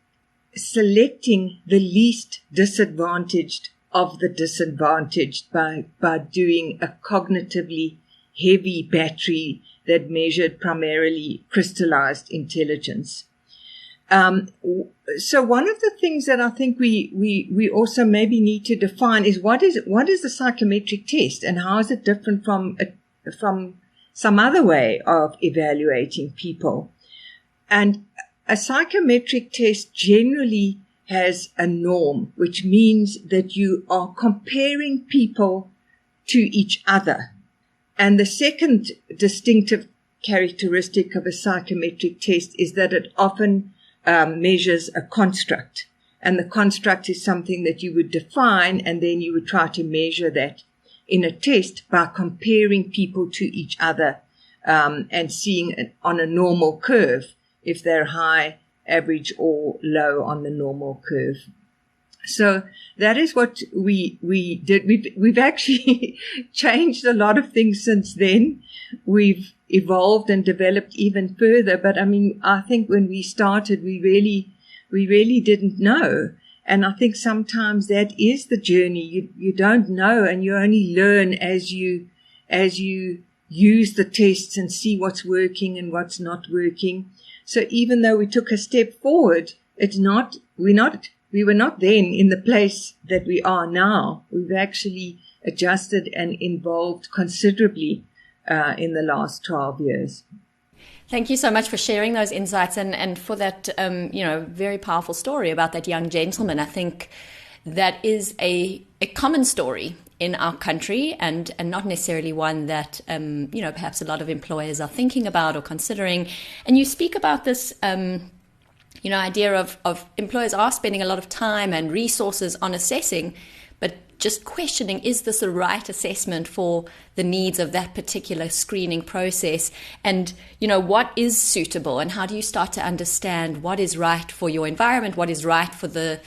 selecting the least disadvantaged of the disadvantaged by doing a cognitively heavy battery that measured primarily crystallized intelligence. So one of the things that I think we also maybe need to define is what is the psychometric test, and how is it different from some other way of evaluating people. And a psychometric test generally has a norm, which means that you are comparing people to each other. And the second distinctive characteristic of a psychometric test is that it often measures a construct. And the construct is something that you would define, and then you would try to measure that in a test by comparing people to each other and seeing on a normal curve if they're high, average, or low on the normal curve. So that is what we did. We've actually changed a lot of things since then. We've evolved and developed even further. But I mean, I think when we started, we really didn't know. And I think sometimes that is the journey. You don't know, and you only learn as you use the tests and see what's working and what's not working. So even though we took a step forward, we were not then in the place that we are now. We've actually adjusted and evolved considerably in the last 12 years. Thank you so much for sharing those insights and for that, very powerful story about that young gentleman. I think that is a common story in our country and not necessarily one that, perhaps a lot of employers are thinking about or considering. And you speak about this, idea of employers are spending a lot of time and resources on assessing, but just questioning, is this the right assessment for the needs of that particular screening process? And, what is suitable, and how do you start to understand what is right for your environment, what is right for the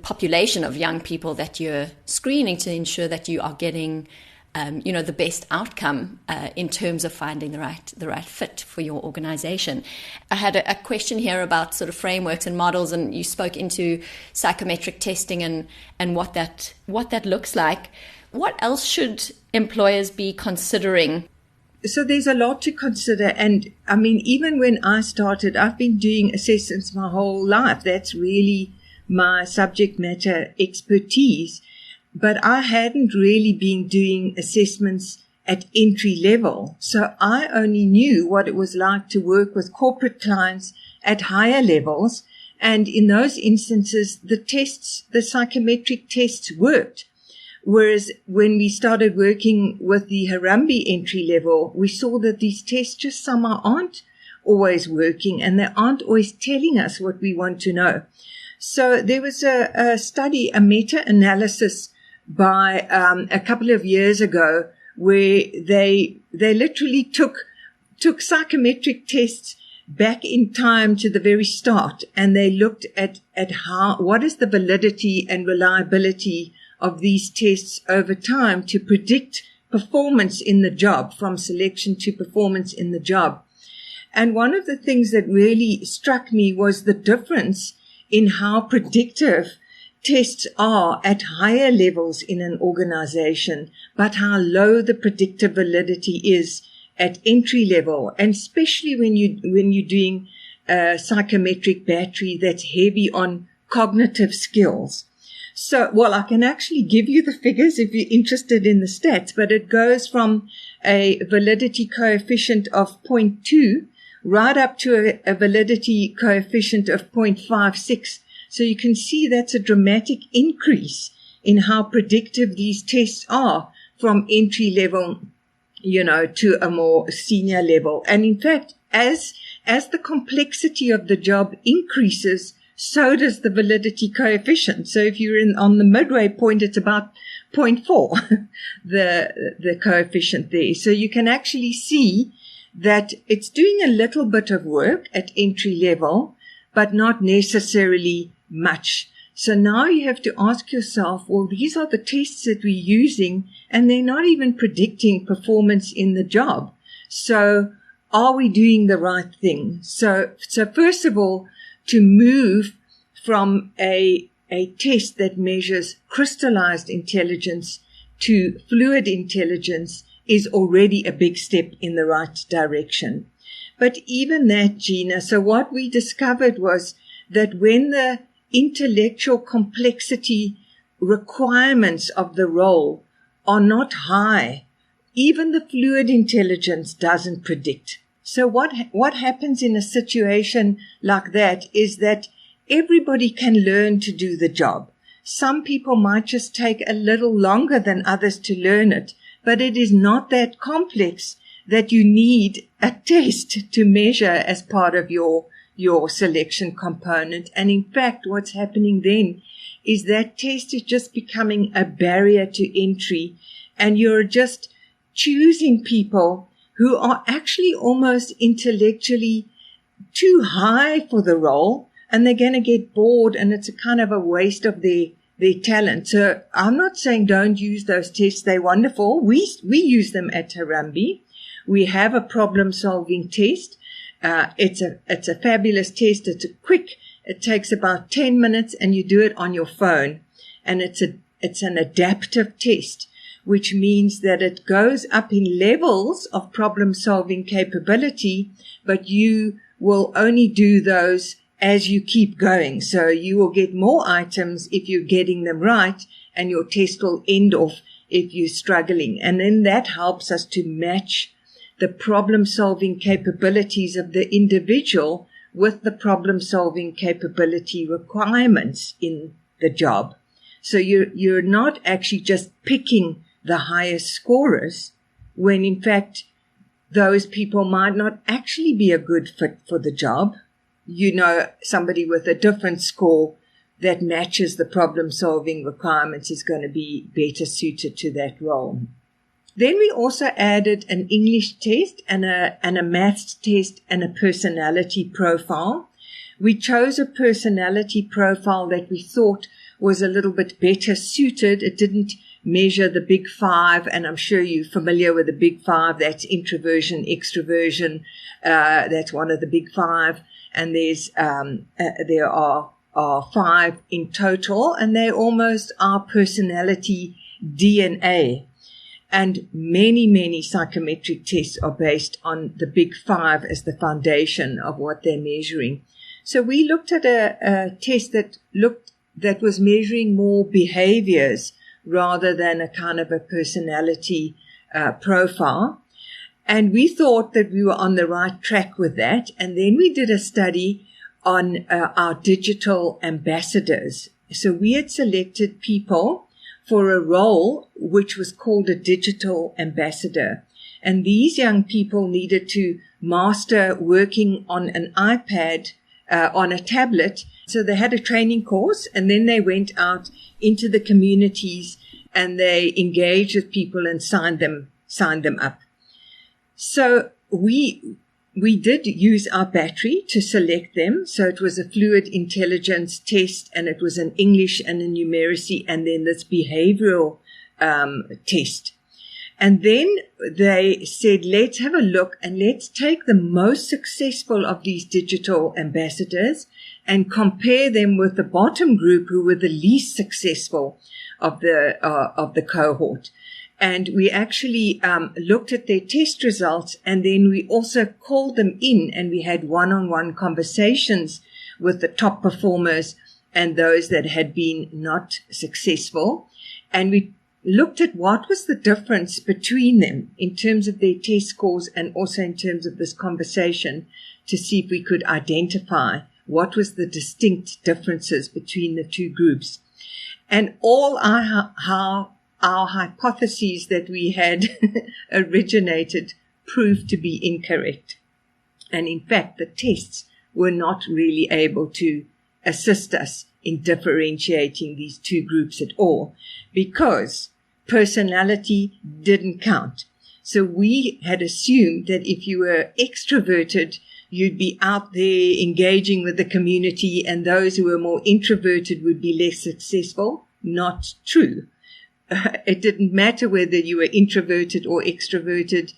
population of young people that you're screening to ensure that you are getting the best outcome in terms of finding the right fit for your organization. I had a question here about sort of frameworks and models, and you spoke into psychometric testing and what that looks like. What else should employers be considering? So there's a lot to consider. And I mean, even when I started, I've been doing assessments my whole life. That's really my subject matter expertise. But I hadn't really been doing assessments at entry level. So I only knew what it was like to work with corporate clients at higher levels. And in those instances, the psychometric tests worked. Whereas when we started working with the Harambee entry level, we saw that these tests just somehow aren't always working, and they aren't always telling us what we want to know. So there was a study, a meta-analysis by a couple of years ago, where they literally took psychometric tests back in time to the very start, and they looked at what is the validity and reliability of these tests over time to predict performance in the job, from selection to performance in the job. And one of the things that really struck me was the difference in how predictive tests are at higher levels in an organization, but how low the predictive validity is at entry level, and especially when you're doing a psychometric battery that's heavy on cognitive skills. So, well, I can actually give you the figures if you're interested in the stats, but it goes from a validity coefficient of 0.2 right up to a validity coefficient of 0.56. So you can see that's a dramatic increase in how predictive these tests are from entry level, to a more senior level. And in fact, as the complexity of the job increases, so does the validity coefficient. So if you're on the midway point, it's about 0.4, the coefficient there. So you can actually see that it's doing a little bit of work at entry level, but not necessarily much. So now you have to ask yourself, well, these are the tests that we're using, and they're not even predicting performance in the job. So are we doing the right thing? So first of all, to move from a test that measures crystallized intelligence to fluid intelligence is already a big step in the right direction. But even that, Gina, so what we discovered was that when the intellectual complexity requirements of the role are not high, even the fluid intelligence doesn't predict. So what happens in a situation like that is that everybody can learn to do the job. Some people might just take a little longer than others to learn it, but it is not that complex that you need a test to measure as part of your selection component. And in fact, what's happening then is that test is just becoming a barrier to entry, and you're just choosing people who are actually almost intellectually too high for the role, and they're going to get bored, and it's a kind of a waste of their talent. So I'm not saying don't use those tests. They're wonderful. We use them at Harambee. We have a problem-solving test. It's a fabulous test. It's it takes about 10 minutes, and you do it on your phone. And it's an adaptive test, which means that it goes up in levels of problem-solving capability, but you will only do those as you keep going. So you will get more items if you're getting them right, and your test will end off if you're struggling. And then that helps us to match the problem-solving capabilities of the individual with the problem-solving capability requirements in the job. So you're not actually just picking the highest scorers, when in fact those people might not actually be a good fit for the job. Somebody with a different score that matches the problem-solving requirements is going to be better suited to that role. Then we also added an English test and a maths test and a personality profile. We chose a personality profile that we thought was a little bit better suited. It didn't measure the big five, and I'm sure you're familiar with the big five. That's introversion, extroversion. That's one of the big five. And there are 5 in total, and they almost are personality DNA. And many, many psychometric tests are based on the big 5 as the foundation of what they're measuring. So we looked at a test that was measuring more behaviors rather than a kind of a personality profile. And we thought that we were on the right track with that. And then we did a study on our digital ambassadors. So we had selected people for a role which was called a digital ambassador. And these young people needed to master working on an iPad, on a tablet. So they had a training course, and then they went out into the communities and they engaged with people and signed them up. So we did use our battery to select them. So it was a fluid intelligence test, and it was an English and a numeracy, and then this behavioural test. And then they said, let's have a look and let's take the most successful of these digital ambassadors and compare them with the bottom group who were the least successful of the cohort. And we actually looked at their test results, and then we also called them in, and we had one-on-one conversations with the top performers and those that had been not successful. And we looked at what was the difference between them in terms of their test scores and also in terms of this conversation, to see if we could identify what was the distinct differences between the two groups. And all our hypotheses that we had originated proved to be incorrect. And in fact, the tests were not really able to assist us in differentiating these two groups at all, because personality didn't count. So we had assumed that if you were extroverted, you'd be out there engaging with the community, and those who were more introverted would be less successful. Not true. It didn't matter whether you were introverted or extroverted.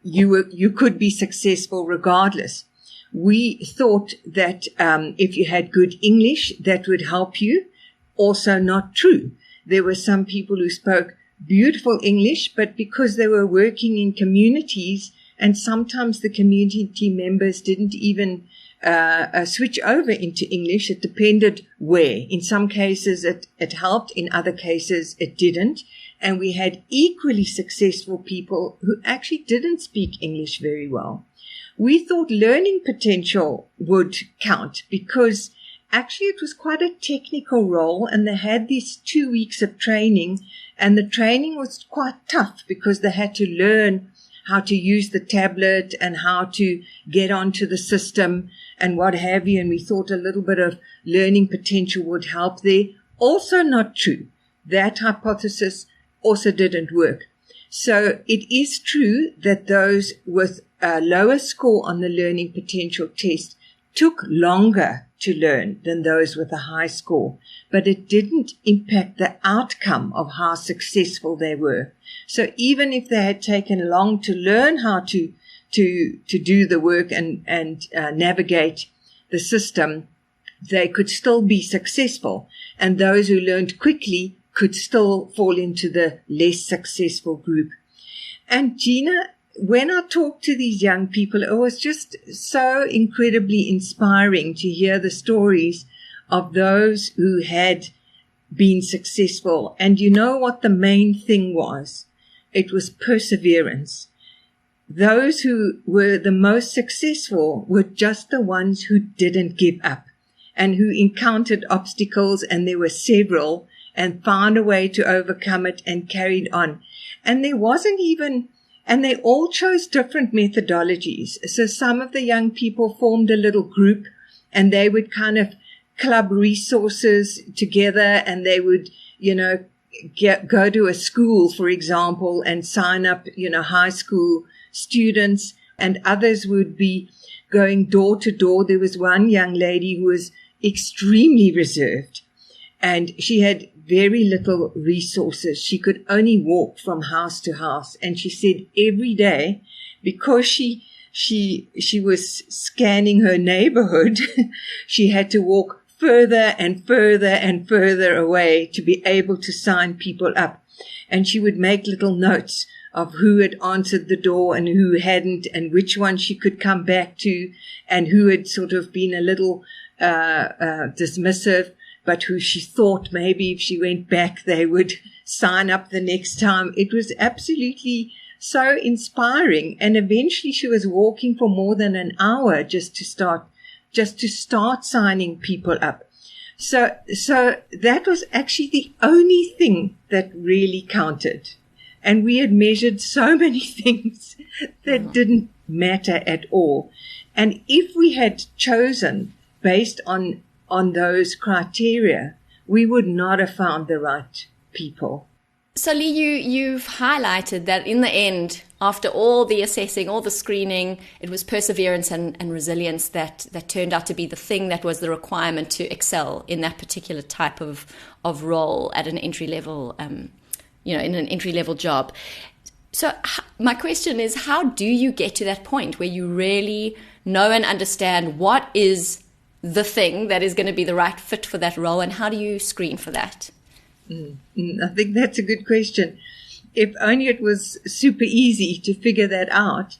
You could be successful regardless. We thought that if you had good English, that would help you. Also not true. There were some people who spoke beautiful English, but because they were working in communities And sometimes the community members didn't even switch over into English. It depended where. In some cases it helped, in other cases it didn't. And we had equally successful people who actually didn't speak English very well. We thought learning potential would count because actually it was quite a technical role, and they had these 2 weeks of training, and the training was quite tough because they had to learn how to use the tablet and how to get onto the system and what have you. And we thought a little bit of learning potential would help there. Also not true. That hypothesis also didn't work. So it is true that those with a lower score on the learning potential test took longer to learn than those with a high score, but it didn't impact the outcome of how successful they were. So even if they had taken long to learn how to do the work and navigate the system, they could still be successful. And those who learned quickly could still fall into the less successful group. And Gina, when I talked to these young people, it was just so incredibly inspiring to hear the stories of those who had been successful. And you know what the main thing was? It was perseverance. Those who were the most successful were just the ones who didn't give up and who encountered obstacles, and there were several, and found a way to overcome it and carried on. And there wasn't even, and they all chose different methodologies. So some of the young people formed a little group, and they would kind of club resources together, and they would, go to a school, for example, and sign up, high school students, and others would be going door to door. There was one young lady who was extremely reserved, and she had very little resources. She could only walk from house to house. And she said every day, because she was scanning her neighborhood, she had to walk further and further and further away to be able to sign people up. And she would make little notes of who had answered the door and who hadn't, and which one she could come back to, and who had sort of been a little dismissive, but who she thought maybe if she went back, they would sign up the next time. It was absolutely so inspiring. And eventually she was walking for more than an hour just to start signing people up. So that was actually the only thing that really counted. And we had measured so many things that didn't matter at all. And if we had chosen based on those criteria, we would not have found the right people. So Lee, you've highlighted that in the end, after all the assessing, all the screening, it was perseverance and resilience that turned out to be the thing that was the requirement to excel in that particular type of role at an entry level, in an entry level job. So my question is, how do you get to that point where you really know and understand what is the thing that is going to be the right fit for that role, and how do you screen for that? I think that's a good question. If only it was super easy to figure that out.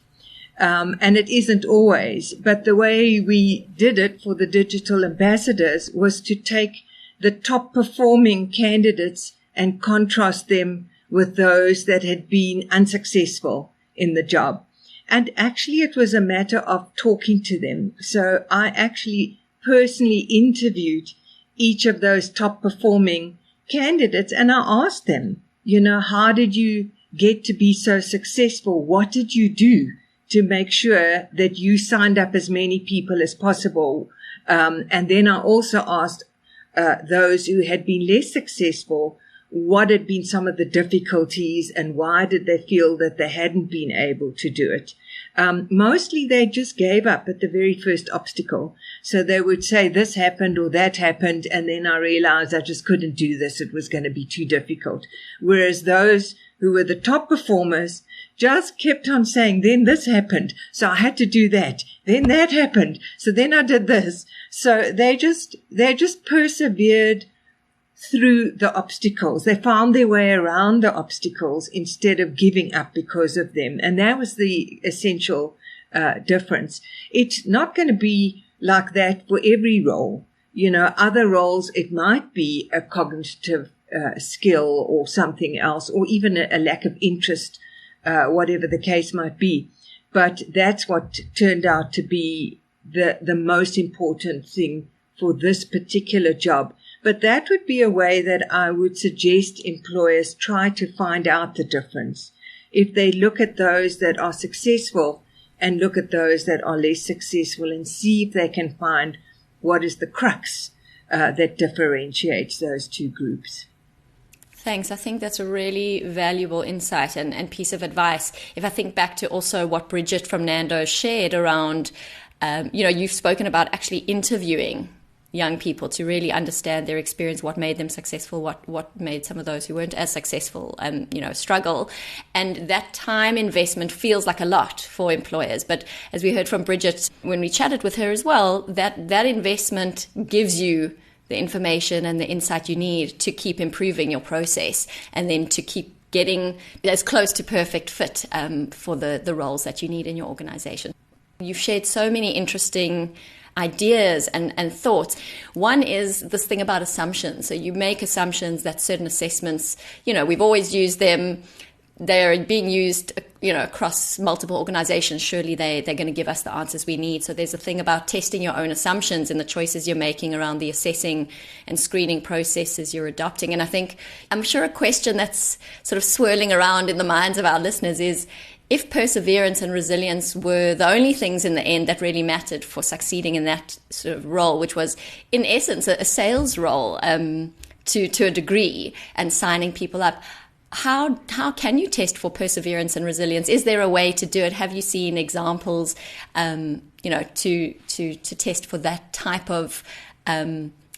And it isn't always. But the way we did it for the digital ambassadors was to take the top performing candidates and contrast them with those that had been unsuccessful in the job. And actually it was a matter of talking to them. So I actually personally interviewed each of those top performing candidates, and I asked them, how did you get to be so successful? What did you do to make sure that you signed up as many people as possible? And then I also asked those who had been less successful, what had been some of the difficulties and why did they feel that they hadn't been able to do it? Mostly they just gave up at the very first obstacle. So they would say this happened or that happened, and then I realized I just couldn't do this. It was going to be too difficult. Whereas those who were the top performers just kept on saying, then this happened, so I had to do that. Then that happened, so then I did this. So they just persevered through the obstacles. They found their way around the obstacles instead of giving up because of them. And that was the essential difference. It's not going to be like that for every role. Other roles, it might be a cognitive skill or something else, or even a lack of interest, whatever the case might be. But that's what turned out to be the most important thing for this particular job. But that would be a way that I would suggest employers try to find out the difference. If they look at those that are successful and look at those that are less successful and see if they can find what is the crux that differentiates those two groups. Thanks. I think that's a really valuable insight and piece of advice. If I think back to also what Bridget from Nando shared around, you've spoken about actually interviewing young people to really understand their experience, what made them successful, what made some of those who weren't as successful struggle. And that time investment feels like a lot for employers. But as we heard from Bridget when we chatted with her as well, that investment gives you the information and the insight you need to keep improving your process and then to keep getting as close to perfect fit for the roles that you need in your organization. You've shared so many interesting ideas and thoughts. One is this thing about assumptions. So you make assumptions that certain assessments, we've always used them. They're being used, across multiple organizations. Surely they're going to give us the answers we need. So there's a thing about testing your own assumptions in the choices you're making around the assessing and screening processes you're adopting. And I'm sure a question that's sort of swirling around in the minds of our listeners is, if perseverance and resilience were the only things in the end that really mattered for succeeding in that sort of role, which was in essence a sales role to a degree and signing people up, how can you test for perseverance and resilience? Is there a way to do it? Have you seen examples, to test for that type of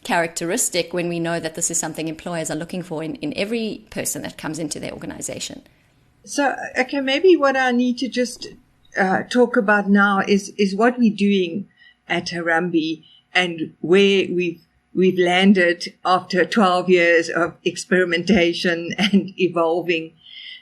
characteristic when we know that this is something employers are looking for in every person that comes into their organization? So, okay, maybe what I need to just talk about now is what we're doing at Harambee and where we've landed after 12 years of experimentation and evolving.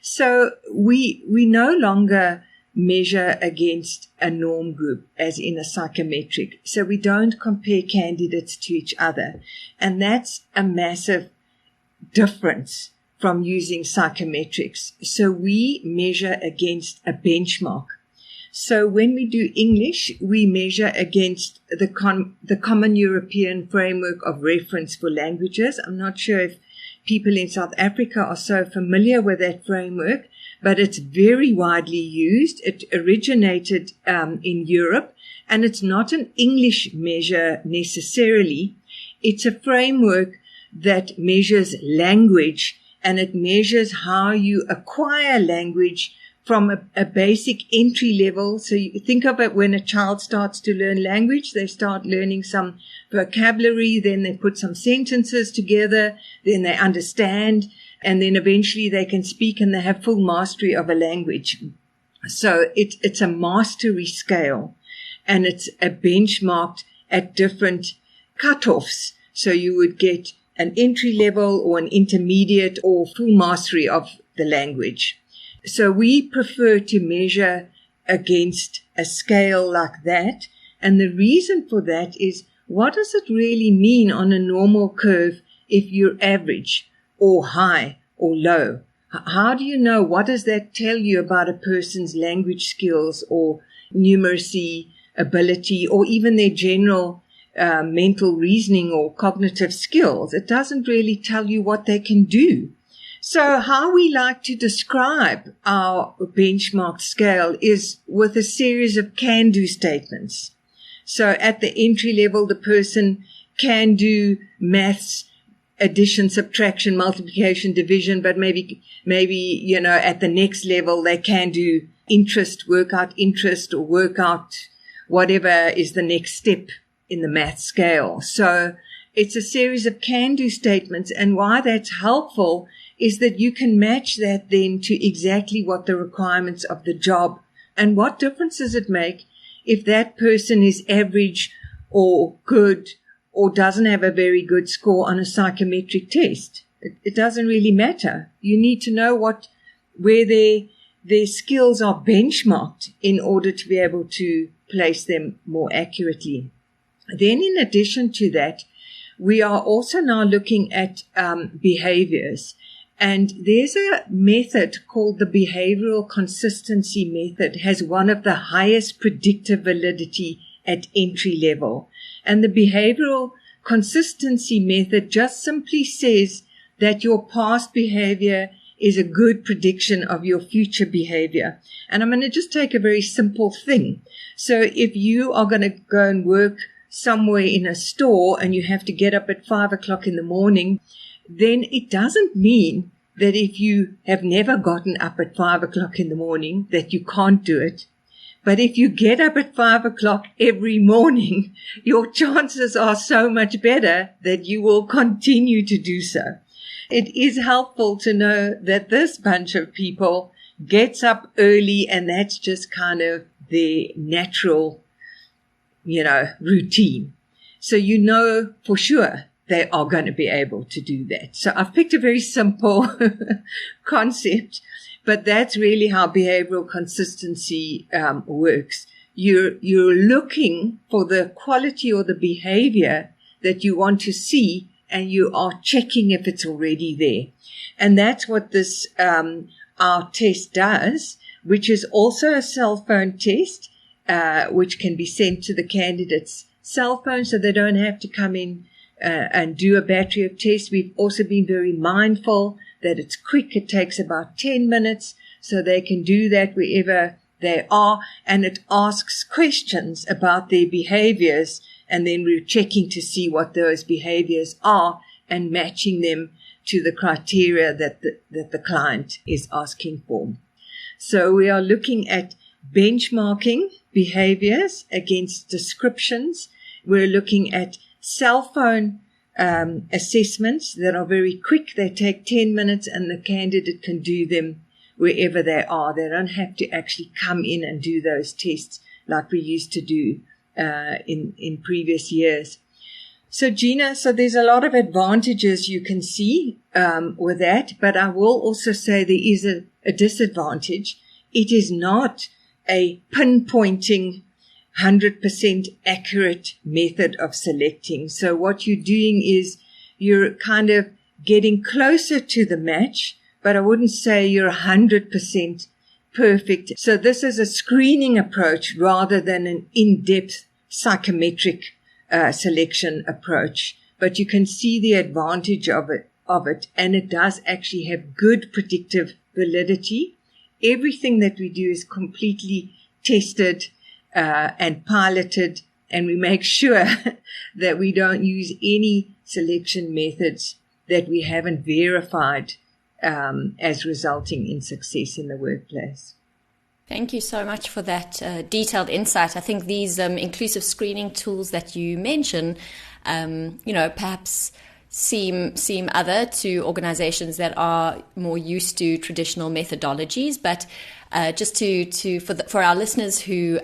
So we no longer measure against a norm group, as in a psychometric. So we don't compare candidates to each other. And that's a massive difference from using psychometrics. So we measure against a benchmark. So when we do English, we measure against the Common European Framework of Reference for Languages. I'm not sure if people in South Africa are so familiar with that framework, but it's very widely used. It originated in Europe, and it's not an English measure necessarily. It's a framework that measures language, and it measures how you acquire language from a basic entry level. So you think of it when a child starts to learn language, they start learning some vocabulary, then they put some sentences together, then they understand, and then eventually they can speak and they have full mastery of a language. So it's a mastery scale, and it's benchmarked at different cutoffs. So you would get an entry level or an intermediate or full mastery of the language. So we prefer to measure against a scale like that. And the reason for that is, what does it really mean on a normal curve if you're average or high or low? How do you know? What does that tell you about a person's language skills or numeracy ability or even their general mental reasoning or cognitive skills? It doesn't really tell you what they can do. So how we like to describe our benchmark scale is with a series of can-do statements. So at the entry level, the person can do maths, addition, subtraction, multiplication, division, but maybe, at the next level, they can do interest, work out interest, or work out whatever is the next step in the math scale. So it's a series of can-do statements, and why that's helpful is that you can match that then to exactly what the requirements of the job, and what difference does it make if that person is average or good or doesn't have a very good score on a psychometric test. It doesn't really matter. You need to know where their skills are benchmarked in order to be able to place them more accurately. Then in addition to that, we are also now looking at behaviors. And there's a method called the behavioural consistency method, has one of the highest predictive validity at entry level. And the behavioural consistency method just simply says that your past behaviour is a good prediction of your future behaviour. And I'm going to just take a very simple thing. So if you are going to go and work somewhere in a store and you have to get up at 5 o'clock in the morning, then it doesn't mean that if you have never gotten up at 5 o'clock in the morning that you can't do it. But if you get up at 5 o'clock every morning, your chances are so much better that you will continue to do so. It is helpful to know that this bunch of people gets up early, and that's just kind of their natural, routine. So you know for sure they are going to be able to do that. So I've picked a very simple concept, but that's really how behavioral consistency works. You're looking for the quality or the behavior that you want to see, and you are checking if it's already there. And that's what this our test does, which is also a cell phone test, which can be sent to the candidate's cell phone, so they don't have to come in and do a battery of tests. We've also been very mindful that it's quick. It takes about 10 minutes, so they can do that wherever they are. And it asks questions about their behaviors, and then we're checking to see what those behaviors are and matching them to the criteria that the client is asking for. So we are looking at benchmarking behaviors against descriptions. We're looking at cell phone assessments that are very quick. They take 10 minutes and the candidate can do them wherever they are. They don't have to actually come in and do those tests like we used to do in previous years. So Gina, there's a lot of advantages you can see with that, but I will also say there is a disadvantage. It is not a pinpointing 100% accurate method of selecting. So what you're doing is you're kind of getting closer to the match, but I wouldn't say you're 100% perfect. So this is a screening approach rather than an in-depth psychometric selection approach. But you can see the advantage of it, and it does actually have good predictive validity. Everything that we do is completely tested and piloted, and we make sure that we don't use any selection methods that we haven't verified as resulting in success in the workplace. Thank you so much for that detailed insight. I think these inclusive screening tools that you mention, perhaps seem other to organizations that are more used to traditional methodologies, but just for our listeners who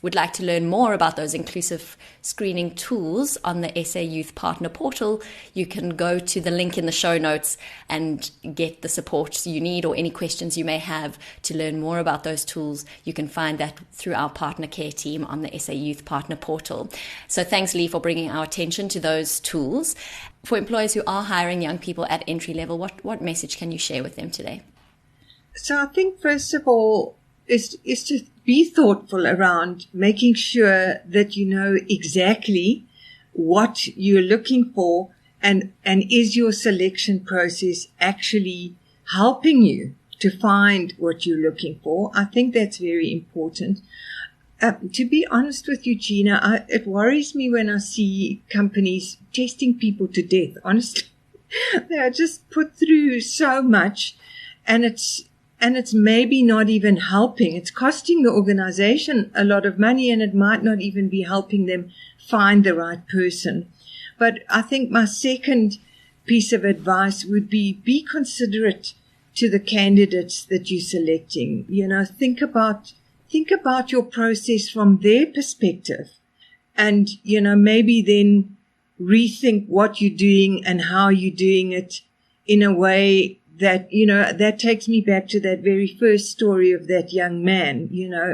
would like to learn more about those inclusive screening tools on the SA Youth Partner Portal, you can go to the link in the show notes and get the support you need, or any questions you may have to learn more about those tools. You can find that through our partner care team on the SA Youth Partner Portal. So thanks, Lee, for bringing our attention to those tools. For employers who are hiring young people at entry level, what message can you share with them today? So I think, first of all, is to be thoughtful around making sure that you know exactly what you're looking for, and is your selection process actually helping you to find what you're looking for. I think that's very important. To be honest with you, Gina, it worries me when I see companies testing people to death. Honestly, they are just put through so much, and it's maybe not even helping. It's costing the organization a lot of money, and it might not even be helping them find the right person. But I think my second piece of advice would be considerate to the candidates that you're selecting. Think about your process from their perspective, and maybe then rethink what you're doing and how you're doing it in a way that, that takes me back to that very first story of that young man.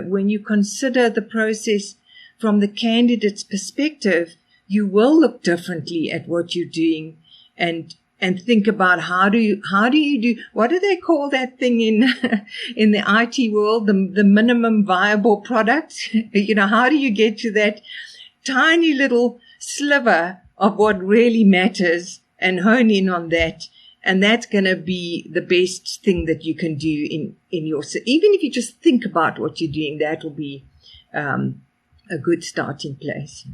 When you consider the process from the candidate's perspective, you will look differently at what you're doing and think about how do you do, what do they call that thing in the IT world, the minimum viable product? How do you get to that tiny little sliver of what really matters and hone in on that? And that's going to be the best thing that you can do in your, even if you just think about what you're doing, that will be a good starting place.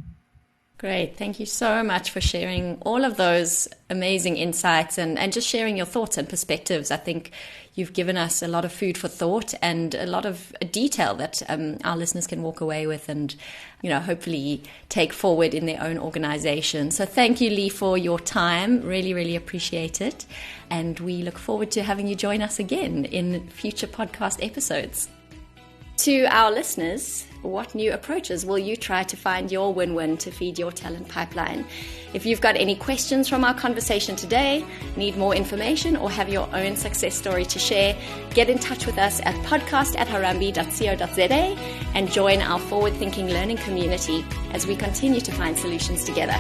Great. Thank you so much for sharing all of those amazing insights and just sharing your thoughts and perspectives. I think you've given us a lot of food for thought and a lot of detail that our listeners can walk away with and, hopefully take forward in their own organization. So thank you, Lee, for your time. Really, really appreciate it. And we look forward to having you join us again in future podcast episodes. To our listeners, what new approaches will you try to find your win-win to feed your talent pipeline? If you've got any questions from our conversation today, need more information, or have your own success story to share, get in touch with us at podcast@harambe.co.za and join our forward-thinking learning community as we continue to find solutions together.